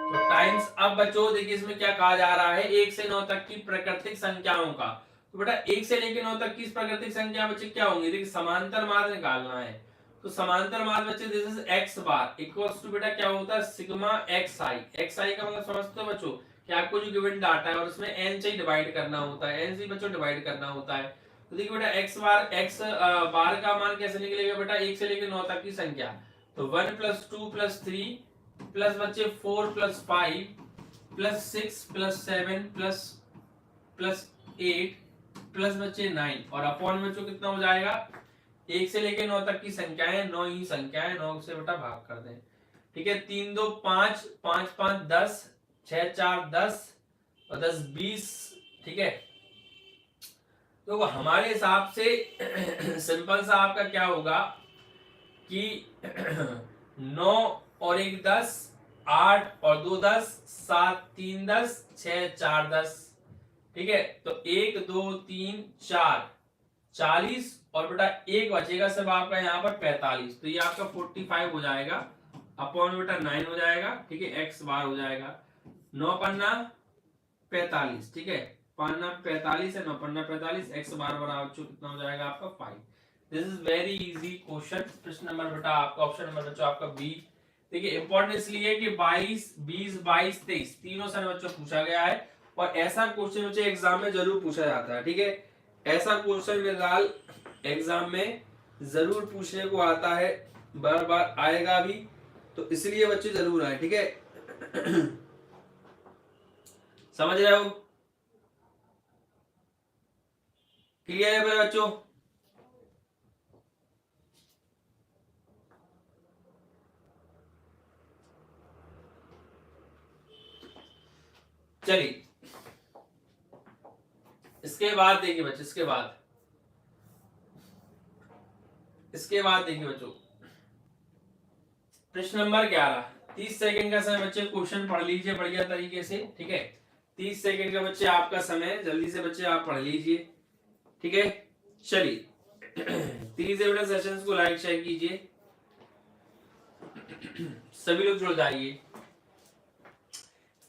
तो टाइम्स, अब बच्चों देखिए इसमें क्या कहा जा रहा है, 1 से 9 तक की प्राकृतिक संख्याओं का, तो बेटा 1 से लेकर 9 तक की प्राकृतिक संख्या बच्चे क्या होंगी, देखिए समांतर माध्य निकालना है। तो समांतर माध्य बच्चे this is x bar equals to बेटा क्या होता है सिग्मा xi। xi का मतलब समझते हो बच्चों कि आपको जो गिवन डाटा है और उसमें n से डिवाइड करना होता है, n से बच्चों डिवाइड करना होता है। तो देखिए बेटा x बार का मान कैसे निकलेगा बेटा, 1 से लेकर 9 तक की संख्या, तो 1 + 2 + 3 प्लस बच्चे 4 + 5 + 6 + 7 + 8 प्लस बच्चे 9, और अपॉन बच्चों कितना हो जाएगा, 1 से लेकर 9 तक की संख्याएं 9 ही संख्याएं, 9 से बेटा भाग कर दें। ठीक है, 3 2 5, 5 5 10, 6 4 10 और 10 20। ठीक है, तो हमारे हिसाब से सिंपल सा आपका क्या होगा कि 9 और 1 10, 8 और 2 10, 7 3 10, 6 4 10। ठीक है, तो 1 2 3 4 40, और बेटा एक बचेगा सब आपका यहाँ पर 45, तो ये आपका 45 हो जाएगा, अपॉन बेटा 9 हो जाएगा। ठीक है, एक्स बार हो जाएगा, 9 पन्ना 45। ठीक है, पन्ना 45 है, 9 पन्ना 45, एक्स बार बराबर कितना हो जाएगा आपका 5। This is very easy question. प्रश्न नंबर बेटा आपका ऑप्शन नंबर बच्चों आपका बी। देखिए इंपॉर्टेंट इसलिए कि 22 20 22 23 तीनों से बच्चों पूछा गया है, और ऐसा क्वेश्चन बच्चे एग्जाम में जरूर पूछा जाता है। ठीक है, ऐसा क्वेश्चन फिलहाल एग्जाम में जरूर पूछने को आता है, बार बार आएगा भी, तो इसलिए बच्चे जरूर आए। ठीक है, समझ रहे हो, क्लियर है मेरे बच्चों। चलिए इसके बाद देखिए बच्चे, इसके बाद इसके बाद देखिए बच्चों प्रश्न नंबर 11, 30 सेकंड का समय बच्चे क्वेश्चन पढ़ लीजिए बढ़िया तरीके से, ठीक है। 30 सेकंड का बच्चे आपका समय, जल्दी से बच्चे आप पढ़ लीजिए, ठीक है। चलिए 30 बेटा सेशंस को लाइक शेयर कीजिए, सभी लोग जुड़ जाइए।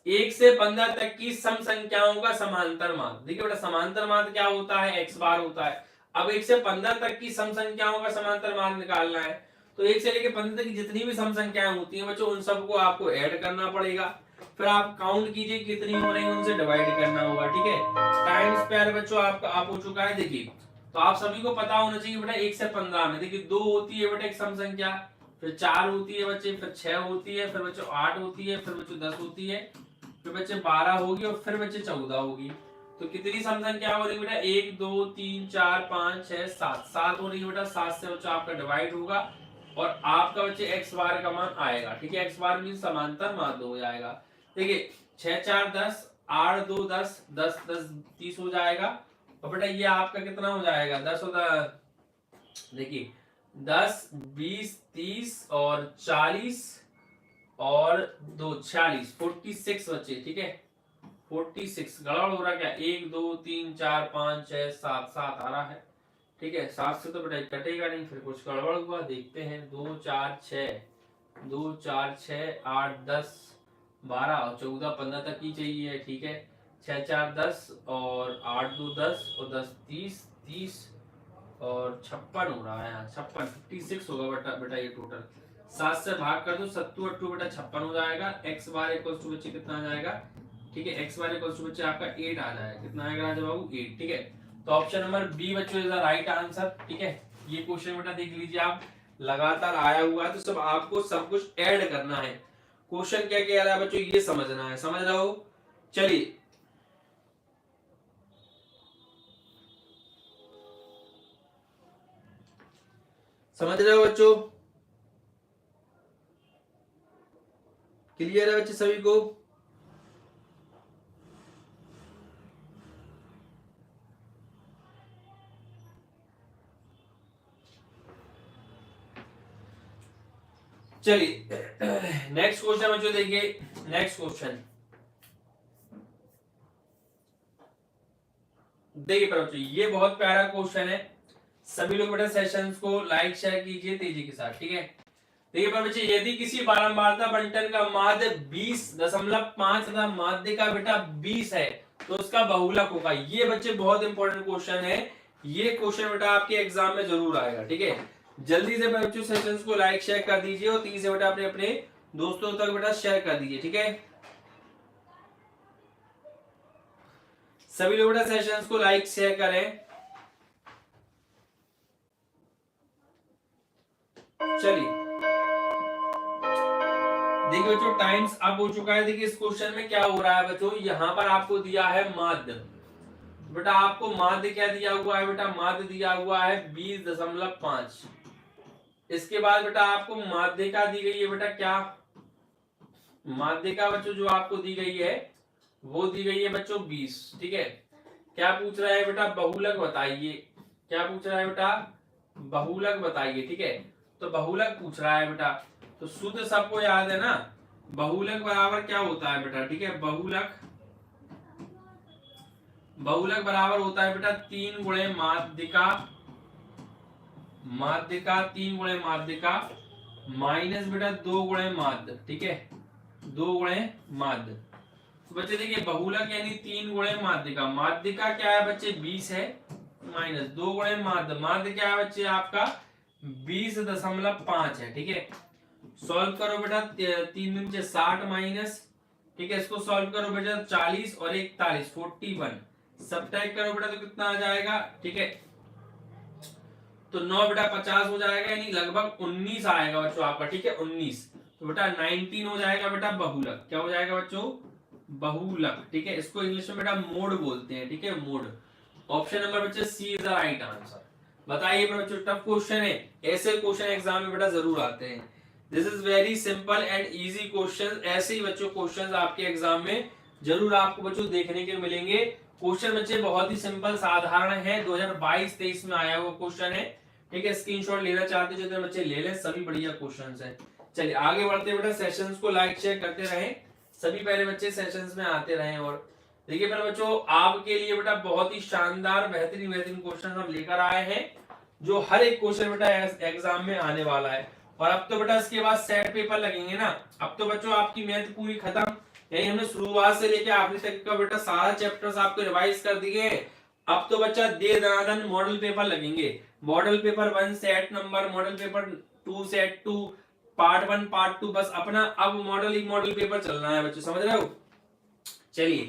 1 से 15 तक की सम संख्याओं का समांतर माध्य। देखिए बेटा समांतर माध्य क्या होता है, x बार होता है। अब 1 से 15 तक की सम संख्याओं का समांतर माध्य निकालना है, तो 1 से लेकर 15 तक की जितनी भी सम संख्याएं होती हैं बच्चों, उन सबको आपको ऐड करना पड़ेगा, फिर आप काउंट कीजिए कितनी हो रही है, उनसे डिवाइड करना होगा, ठीक है। टाइम स्क्वायर बच्चों आपका आप हो चुका है। देखिए तो आप सभी को पता होना चाहिए बेटा 1 से 15 में देखिए 2 होती है बेटा एक सम संख्या, फिर 4 होती है बच्चे, फिर 6 होती है, फिर बच्चों 8 होती है, फिर बच्चों 10 होती है, फिर बच्चे 12 होगी और फिर बच्चे 14 होगी। तो कितनी सम संख्या हो रही है बेटा 1 2 3 4 5 6 7 7 हो रही है बेटा। 7 से बच्चों आपका डिवाइड होगा और आपका बच्चे x बार का मान आएगा, ठीक है। x बार मीन समांतर माध्य हो जाएगा। देखिए 6 4 10, 8 2 10, 10 10 30 हो जाएगा और बेटा ये आपका कितना हो जाएगा 10 होता, देखिए 10 20 30 और 40 और 2 46 46 बच्चे, ठीक है। 46 गड़बड़ हो रहा क्या, 1 2 3 4 5 6 7 7 आ रहा है, ठीक है। 7 से तो बेटा कटेगा नहीं, फिर कुछ गड़बड़ हुआ, देखते हैं। 2 4 6 2 4 6 8 10 12 और 14 15 तक की चाहिए, ठीक है। 6 4 10 और 8 2 10 और 10 30 30 और 56 हो रहा है यहाँ, 56 56 होगा बेटा ये टोटल। 7 से भाग कर दो, 7 8 बेटा 56 हो जाएगा। x बार इक्वल्स टू बच्चे कितना आ जाएगा, ठीक है। x बार इक्वल्स टू बच्चे आपका 8 आ जाएगा, कितना आएगा राजा बाबू 8, ठीक है। तो ऑप्शन नंबर बी बच्चों इज द राइट आंसर, ठीक है। ये क्वेश्चन बेटा देख लीजिए आप, लगातार आया हुआ है, तो सब आपको सब कुछ ऐड करना है। क्वेश्चन क्या कह रहा है बच्चों ये समझना है, समझ रहे हो। चलिए समझ रहे हो बच्चों, क्लियर है बच्चे सभी को। चलिए नेक्स्ट क्वेश्चन बच्चों देखिए, नेक्स्ट क्वेश्चन देखिए बच्चों ये बहुत प्यारा क्वेश्चन है, सभी लोग बेटा सेशंस को लाइक शेयर कीजिए तेजी के साथ, ठीक है। देखिए पर बच्चे यदि किसी बारंबारता बंटन का माध्य 20.5 तथा माध्य का बेटा 20 है तो उसका बहुलक होगा। ये बच्चे बहुत इंपॉर्टेंट क्वेश्चन है, ये क्वेश्चन बेटा आपके एग्जाम में जरूर आएगा, ठीक है। जल्दी से बच्चों सेशंस को लाइक शेयर कर दीजिए और तेजी से बेटा अपने अपने दोस्तों तक बेटा शेयर कर दीजिए, ठीक है। सभी लोग बेटा सेशंस को लाइक शेयर करें। चलिए देखिए बच्चों टाइम्स अप हो चुका है। देखिए इस क्वेश्चन में क्या हो रहा है बच्चों, यहाँ पर आपको दिया है माध्य, बेटा आपको माध्य क्या दिया हुआ है, बेटा माध्य दिया हुआ है 20.5। इसके बाद बेटा आपको माध्यिका दी गई है, बेटा क्या माध्यिका बच्चों जो आपको दी गई है वो दी गई है बच्चों 20, ठीक है। क्या पूछ रहा है बेटा बहुलक बताइए, क्या पूछ रहा है बेटा बहुलक बताइए, ठीक है। तो बहुलक पूछ रहा है बेटा, तो शुद्ध सबको याद है ना, बहुलक बराबर क्या होता है बेटा, ठीक है। बहुलक बहुलक बराबर होता है बेटा 3 गुणे माध्यिका, माध्यिका 3 गुणे माध्यिका माइनस बेटा 2 गुणे माध्य, ठीक है। 2 गुणे माध्य, तो बच्चे देखिए बहुलक यानी 3 गुणे माध्यिका, माध्यिका क्या है बच्चे 20 है, माइनस 2 गुणे माध्य, माध्य क्या है बच्चे आपका 20.5 है, ठीक है। सॉल्व करो बेटा 3 दूनी 60 माइनस, ठीक है। इसको सॉल्व करो बेटा 40 और 41 41, सब्ट्रैक्ट करो बेटा तो कितना आ जाएगा, ठीक है। तो 9 बेटा 50 हो जाएगा, यानी लगभग 19 आएगा बच्चों आपका, ठीक है 19। तो बेटा 19 हो जाएगा बेटा बहुलक, क्या हो जाएगा बच्चों बहुलक, ठीक है। इसको इंग्लिश में बेटा मोड बोलते हैं, ठीक है मोड। ऑप्शन नंबर बच्चे सी इज द राइट आंसर। बताइए बच्चों टफ क्वेश्चन है, ऐसे क्वेश्चन एग्जाम में बेटा जरूर आते हैं। This is very simple and easy question, ऐसे ही बच्चों क्वेश्चंस आपके एग्जाम में जरूर आपको बच्चों देखने के मिलेंगे। क्वेश्चन बच्चे बहुत ही सिंपल साधारण है, 2022-23 में आया हुआ क्वेश्चन है, ठीक है, स्क्रीनशॉट लेना चाहते हो जितने बच्चे ले लें, सभी बढ़िया क्वेश्चंस हैं। चलिए आगे बढ़ते हैं बेटा, सेशंस को लाइक शेयर करते रहें, सभी पहले बच्चे सेशंस में आते रहें। और देखिए मेरे बच्चों, आपके लिए बेटा बहुत ही शानदार बेहतरीन बेहतरीन क्वेश्चन हम लेकर आए हैं, जो हर एक क्वेश्चन बेटा एग्जाम में आने वाला है। और अब तो बेटा इसके बाद सेट पेपर लगेंगे ना, अब तो बच्चों आपकी मैथ पूरी खत्म, यही हमने शुरुआत से लेकर आखिरी तक का बेटा सारा चैप्टर्स आपको रिवाइज कर दिए हैं। अब तो बच्चा दे दनादन मॉडल पेपर लगेंगे, model paper 1 set number, model paper 2 set 2, part 1 part 2, बस अपना अब मॉडल पेपर चलना है बच्चों, समझ रहे हो। चलिए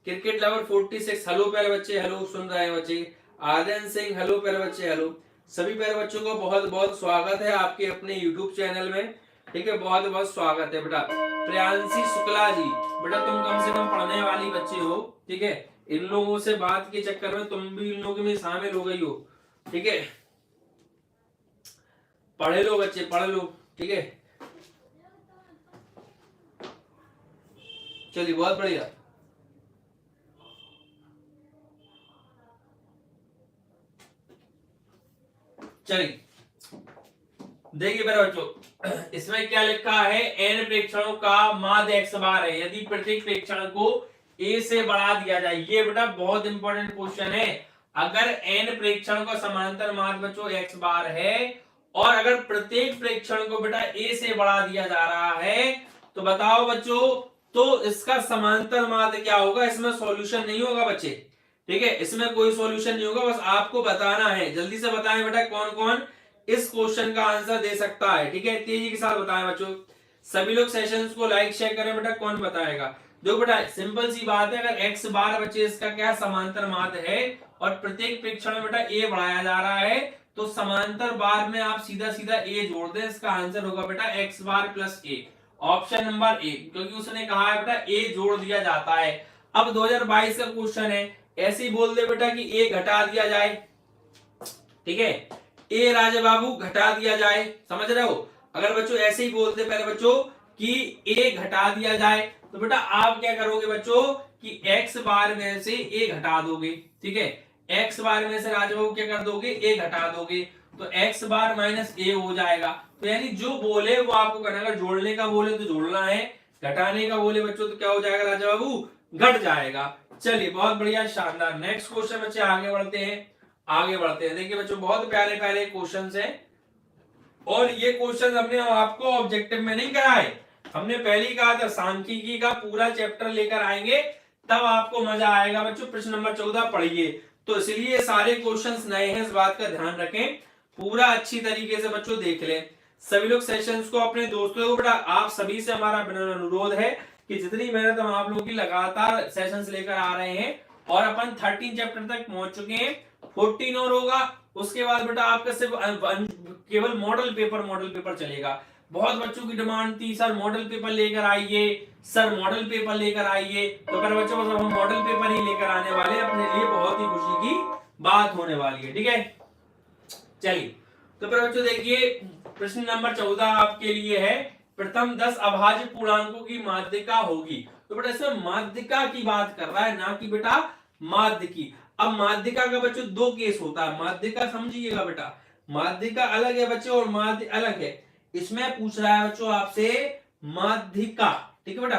क्रिकेट लवर 46 हेलो प्यारे बच्चे, हेलो सुन रहे हैं बच्चे। आर्यन सिंह हेलो प्यारे बच्चे, हेलो। सभी प्यारे बच्चों को बहुत बहुत स्वागत है आपके अपने YouTube चैनल में, ठीक है, बहुत बहुत स्वागत है बेटा। प्रियांशी शुक्ला जी, बेटा तुम कम से कम पढ़ने वाली बच्चे हो, ठीक है, इन लोगों से बात के चक्कर में तुम भी इन लोगों में शामिल हो गई हो, ठीक है, पढ़े लो बच्चे, पढ़ लो, ठीक है। चलिए बहुत बढ़िया। चलिए देखिए मेरे बच्चों, इसमें क्या लिखा है, एन प्रेक्षणों का माध्य x बार है यदि प्रत्येक प्रेक्षण को a से बढ़ा दिया जाए। ये बेटा बहुत इंपॉर्टेंट क्वेश्चन है। अगर n प्रेक्षण का समांतर माध्य बच्चों x बार है और अगर प्रत्येक प्रेक्षण को बेटा a से बढ़ा दिया जा रहा है, तो बताओ बच्चों, तो इसका समांतर माध्य क्या होगा। इसमें सॉल्यूशन नहीं होगा बच्चे, ठीक है, इसमें कोई सॉल्यूशन नहीं होगा, बस आपको बताना है। जल्दी से बताएं बेटा कौन कौन इस क्वेश्चन का आंसर दे सकता है, ठीक है, तेजी के साथ बताएं बच्चों। सभी लोग सेशंस को लाइक शेयर करें बेटा, कौन बताएगा। देखो बेटा सिंपल सी बात है, अगर x बार बच्चे इसका क्या समांतर माध्य है और प्रत्येक प्रेक्षण में बेटा a बढ़ाया जा रहा है, तो समांतर बार में आप सीधा सीधा a जोड़ दें, इसका आंसर होगा बेटा x bar plus a, option number A, क्योंकि उसने कहा है बेटा a जोड़ दिया जाता है। अब 2022 का क्वेश्चन है, ऐसे ही बोल दे बेटा कि a घटा दिया जाए, ठीक है, ए राजा बाबू घटा दिया जाए, समझ रहे हो। अगर बच्चों ऐसे ही बोलते पहले बच्चों कि ए घटा दिया जाए, तो बेटा आप क्या करोगे बच्चों कि x बार में से ए घटा दोगे, ठीक है, x बार में से राजा बाबू क्या कर दोगे, ए घटा दोगे, तो x बार माइनस ए हो जाएगा। तो यानी जो बोले वो आपको करना, अगर जोड़ने का बोले तो जोड़ना है, घटाने का बोले बच्चों तो क्या हो जाएगा राजा बाबू, घट जाएगा। चलिए बहुत बढ़िया, शानदार। नेक्स्ट क्वेश्चन बच्चे आगे बढ़ते हैं, आगे बढ़ते हैं। देखिए बच्चों बहुत प्यारे प्यारे क्वेश्चंस हैं, और ये क्वेश्चन हमने आपको ऑब्जेक्टिव में नहीं कराए, हमने पहले ही कहा था सांख्यिकी का पूरा चैप्टर लेकर आएंगे, तब आपको मजा आएगा बच्चों। प्रश्न नंबर 14 पढ़िए, तो इसलिए सारे क्वेश्चंस नए हैं, इस बात का ध्यान रखें, पूरा अच्छी तरीके से बच्चों देख लें। सभी लोग सेशंस को अपने दोस्तों को, बेटा आप सभी से हमारा अनुरोध है कि जितनी मेहनत हम आप लोगों की लगातार सेशंस लेकर आ रहे हैं, और अपन 13 चैप्टर तक पहुंच चुके हैं, 14 और होगा, उसके बाद बेटा आपका सिर्फ केवल मॉडल पेपर चलेगा। बहुत बच्चों की डिमांड थी सर मॉडल पेपर लेकर आइए, सर मॉडल पेपर लेकर आइए, तो फिर बच्चों बस हम मॉडल पेपर ही लेकर आने वाले हैं, अपने लिए बहुत ही खुशी की बात होने वाली है, ठीक है। चलिए तो फिर बच्चों देखिए प्रश्न नंबर 14 आपके लिए है, प्रथम 10 अभाज्य पूर्णांकों की माध्यिका होगी। तो बेटा इसमें माध्यिका की बात कर रहा है, ना कि बेटा माध्य की। अब माध्यिका का बच्चों दो केस होता है, माध्यिका समझिएगा बेटा, माध्यिका अलग है बच्चों और माध्य अलग है। इसमें पूछ रहा है बच्चों आपसे माध्यिका, ठीक है बेटा,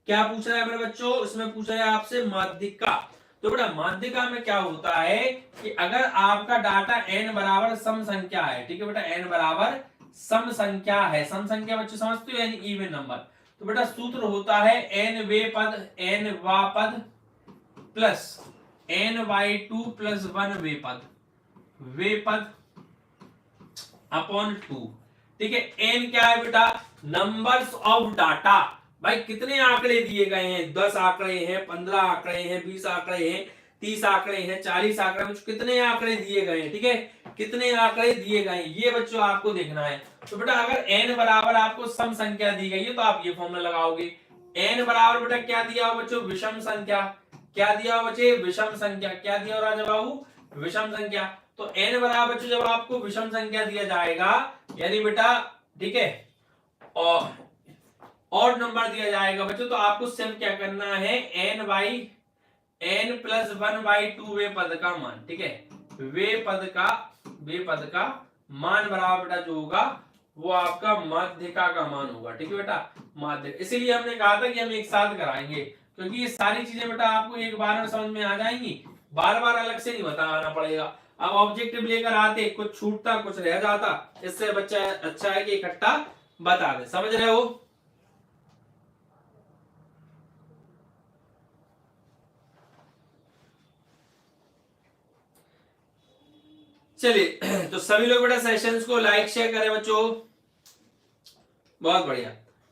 क्या पूछ रहा है मेरे बच्चों, इसमें पूछ रहा है आपसे माध्यिका। तो बेटा माध्यिका में क्या होता है कि अगर आपका डाटा n बराबर सम संख्या है, ठीक है बेटा, n बराबर सम संख्या है, सम संख्या बच्चों समझते हो यानी इवन नंबर, तो बेटा सूत्र होता है n वे पद n वा पद प्लस n/2 प्लस 1 वे पद अपॉन 2, ठीक है। n क्या है बेटा, नंबर्स ऑफ डाटा, भाई कितने आंकड़े दिए गए हैं, 10 आंकड़े हैं, 15 आंकड़े हैं, 20 आंकड़े हैं, 30 आंकड़े हैं, 40 आंकड़े हैं, कितने आंकड़े दिए गए हैं, ठीक है, कितने आंकड़े दिए गए हैं, ये बच्चों आपको देखना है। तो बेटा अगर n बराबर आपको सम संख्या दी गई है, तो आप ये फॉर्मूला लगाओगे। n बराबर बेटा क्या दिया हो बच्चों, विषम संख्या, क्या दिया हो बच्चे, विषम संख्या, क्या दिया हो राजा बाबू, विषम संख्या। तो n बराबर बच्चों जब आपको विषम संख्या दिया जाएगा, यानी बेटा ठीक है, और नंबर दिया जाएगा बच्चों, तो आपको सिर्फ क्या करना है, n+1/2 वे पद का मान, ठीक है, वे पद का मान बराबर बेटा जो होगा वो आपका माध्यिका का मान होगा। ठीक है बेटा, माध्य, इसीलिए हमने कहा था कि हम एक साथ कराएंगे, क्योंकि ये सारी चीजें बेटा आपको एक बार में समझ में आ जाएंगी, बार बार अलग से नहीं बताना पड़ेगा। अब ऑब्जेक्टिव लेकर आते, कुछ छूटता कुछ रह जाता, इससे बच्चा अच्छा है कि इकट्ठा बता दे। समझ रहे हो? चलिए तो सभी लोग बेटा सेशंस को लाइक शेयर करें बच्चों, बहुत बढ़िया।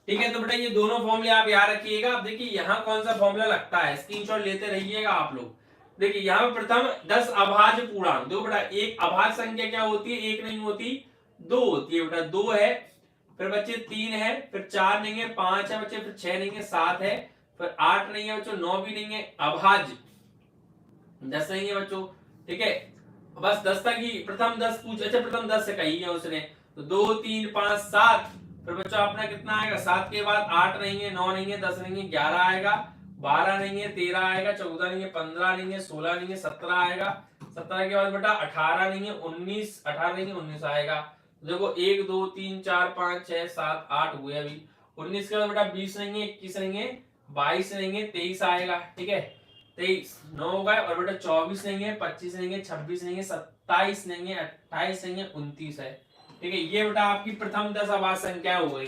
ठीक है, तो बेटा ये दोनों फॉर्मूले आप याद रखिएगा। अब देखिए यहाँ कौन सा फॉर्मूला लगता है, स्क्रीनशॉट लेते रहिएगा आप लोग। देखिए यहाँ पे प्रथम 10 अभाज्य पूर्णांक, देखो बेटा एक अभाज्य संख्या क्या होती है, एक नहीं होती, दो होती है बेटा। दो है, फिर बच्चे 3 है, फिर 4 नहीं है, 5 है बच्चे, फिर 6 नहीं है, 7 है, फिर 8 नहीं है बच्चों, 9 भी नहीं है, अभाज्य 10 नहीं है बच्चों। ठीक है, बस 10 तक ही, प्रथम 10 पूछ, अच्छा प्रथम 10 से कही है उसने, तो 2 3 5 7, फिर बच्चों अपना कितना आएगा, 7 के बाद 8 नहीं है, 9 नहीं है, 10 नहीं है, 11 आएगा, 12 नहीं है, 13 आएगा, 14 नहीं है, 15 नहीं है, 16 नहीं है, 17 आएगा, 17 के बाद बेटा 18 नहीं है, 19, 18 नहीं है, 19 आएगा। देखो 1 2 3 4 5 6 7 8 हुए अभी। 19 के बाद बेटा 20 नहीं है, 21 नहीं है, 22 नहीं है, 23 आएगा। ठीक है, 23 9 हो गए, और बेटा 24 नहीं है, 25 नहीं है, 26 नहीं है, 27 नहीं है, 28 नहीं है, 29 है। ठीक है, ये बेटा आपकी प्रथम 10 अभाज्य संख्या हो गई।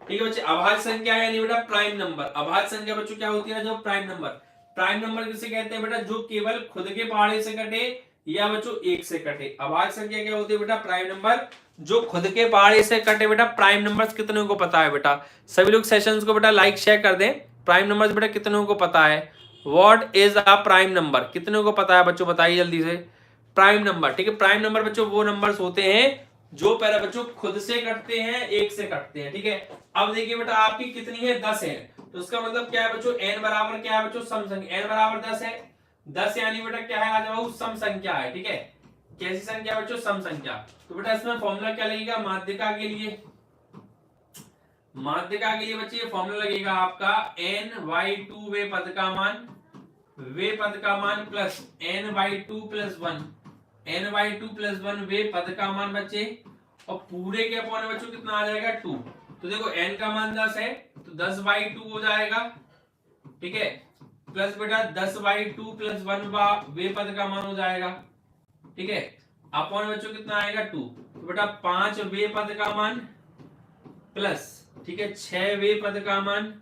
ठीक है बच्चे, अभाज्य संख्या यानी बेटा प्राइम नंबर। अभाज्य संख्या बच्चों क्या होती है, जो प्राइम नंबर। प्राइम नंबर किसे कहते हैं बेटा, जो केवल खुद के पहाड़े से कटे या बच्चों एक से कटे। अभाज्य संख्या क्या होती है बेटा, प्राइम नंबर जो खुद के पहाड़े से कटे। बेटा प्राइम नंबर्स कितने को पता है बेटा, सभी लोग सेशंस को बेटा लाइक शेयर कर दें। प्राइम नंबर्स बेटा कितने को पता है, what is a prime number, कितने को पता है बच्चों, बताइए जल्दी से। प्राइम नंबर, ठीक है, प्राइम नंबर बच्चों वो नंबर्स होते हैं जो पहले बच्चों खुद से कटते हैं, एक से कटते हैं। ठीक है, अब देखिए बेटा आपकी कितनी है, 10 है, तो इसका मतलब क्या है बच्चों, n बराबर क्या है बच्चों, सम संख्या, n बराबर 10 है। 10 यानी बेटा क्या है, आ जाओ सम संख्या है। ठीक है, कैसी संख्या बच्चों, सम संख्या। तो बेटा इसमें फॉर्मूला क्या लगेगा, माध्यिका के लिए, माध्यिका के लिए बच्चे ये फॉर्मूला लगेगा आपका n/2 वे पद का मान, वे पद का मान प्लस n/2 + 1, n/2 + 1 वे पद का मान बच्चे, और पूरे के अपॉन बच्चों कितना आ जाएगा 2। तो देखो n का मान 10 है, तो 10/2 हो जाएगा। ठीक है, प्लस बेटा 10/2 + 1 वे पद का मान हो जाएगा। ठीक है, अपॉन बच्चों कितना आएगा 2, तो बेटा 5 वे पद का मान प्लस, ठीक है, 6 वे पद का मान,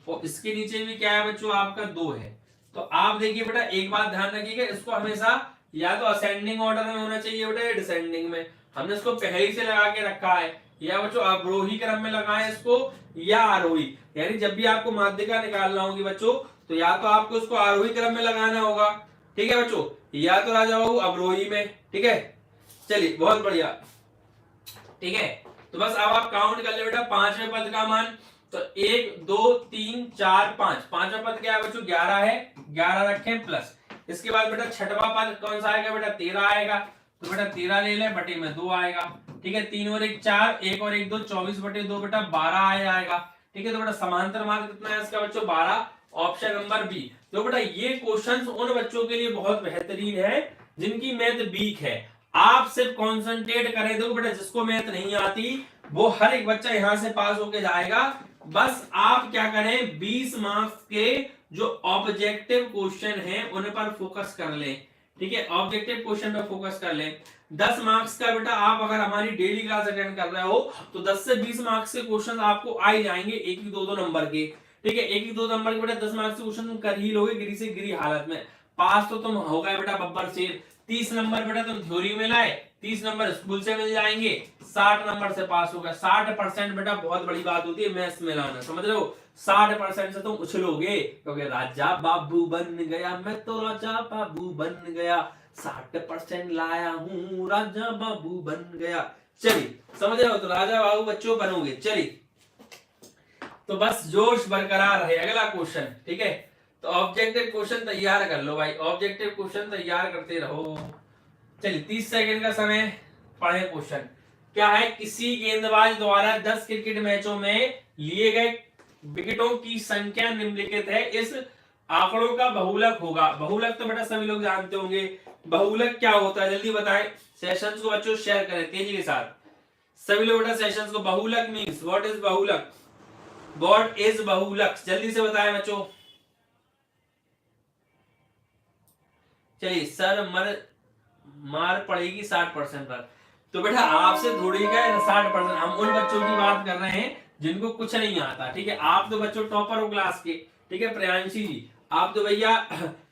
और इसके नीचे भी क्या है बच्चों आपका 2 है। तो आप देखिए बेटा एक बात ध्यान रखिएगा, इसको हमेशा या तो असेंडिंग ऑर्डर में होना चाहिए बेटा, या डिसेंडिंग में। हमने इसको पहले से लगा के रखा है, या बच्चों अवरोही क्रम में लगाएं इसको, या आरोही, यानी जब भी आपको माध्यिका निकालना होगी बच्चों, तो या तो आपको इसको आरोही क्रम में लगाना होगा, ठीक है बच्चों, या तो राजा बाबू अवरोही में। ठीक है, चलिए बहुत बढ़िया। ठीक है, तो बस अब आप काउंट कर ले बेटा, 5वें पद का मान, तो 1 2 3 4 5, पांचवा पद क्या है बच्चों, 11 है, 11 रखें प्लस। इसके बाद बेटा छठवां पद कौन सा आएगा बेटा, 13 आएगा, तो बेटा 13 ले लें, बटे में 2 आएगा। ठीक है, 3 और 1 4, 1 और 1 2, 24/2 बेटा 12 आएगा। ठीक है, तो बेटा समांतर मार्ग कितना है इसका बच्चों, 12, ऑप्शन नंबर बी। तो बेटा ये क्वेश्चंस उन बच्चों के लिए बहुत बेहतरीन है जिनकी मैथ वीक है। आप सिर्फ कॉन्सेंट्रेट करें, देखो बेटा जिसको मैथ नहीं आती वो हर एक बच्चा यहां से पास होके जाएगा। बस आप क्या करें, 20 मार्क्स के जो ऑब्जेक्टिव क्वेश्चन हैं उन पर फोकस कर लें। ठीक है, ऑब्जेक्टिव क्वेश्चन पर फोकस कर लें। 10 मार्क्स का बेटा आप अगर हमारी डेली क्लास अटेंड कर रहे हो तो 10 से 20 मार्क्स के क्वेश्चन आपको आ ही जाएंगे, एक ही दो नंबर के। ठीक है, एक ही दो नंबर के बेटा 10 मार्क्स के क्वेश्चन तुम कर ही लोगे, गिरी से गिरी हालत में। पास तो तुम हो गए बेटा बब्बर शेर। 30 नंबर बेटा तुम थ्योरी में लाए, 30 नंबर स्कूल से मिल जाएंगे, 60 नंबर से पास हो गए। 60% बेटा बहुत बड़ी बात होती है मैथ्स में लाना, समझ रहे हो, 60% से तुम उछलोगे, क्योंकि राजा बाबू बन गया, मैं तो राजा बाबू बन गया, 60% लाया हूं, राजा बाबू बन गया। चलिए समझ रहे हो, तो राजा बाबू बच्चों बनोगे। चलिए तो बस जोश बरकरार रहे। अगला क्वेश्चन, ठीक है, तो ऑब्जेक्टिव क्वेश्चन तैयार कर लो भाई, ऑब्जेक्टिव क्वेश्चन तैयार करते रहो। चलिए 30 सेकंड का समय, पढ़े क्वेश्चन। क्या है, किसी गेंदबाज द्वारा 10 क्रिकेट मैचों में लिए गए विकेटों की संख्या निम्नलिखित है, इस आंकड़ों का बहुलक होगा। बहुलक तो बेटा सभी लोग जानते होंगे। बहुलक क्या होता है जल्दी बताएं। सेशंस को बच्चों शेयर करें तेजी के साथ सभी लोग बेटा सेशंस को। बहुलक मींस व्हाट इज बहुलक, व्हाट इज बहुलक, जल्दी से बताएं बच्चों। चलिए सर मार पड़ेगी 60% पर। तो बेटा आपसे थोड़ी का 60%, हम उन बच्चों की बात कर रहे हैं जिनको कुछ नहीं आता। ठीक है, आप तो बच्चों टॉपर हो क्लास के। ठीक है प्रियांशी जी, आप तो भैया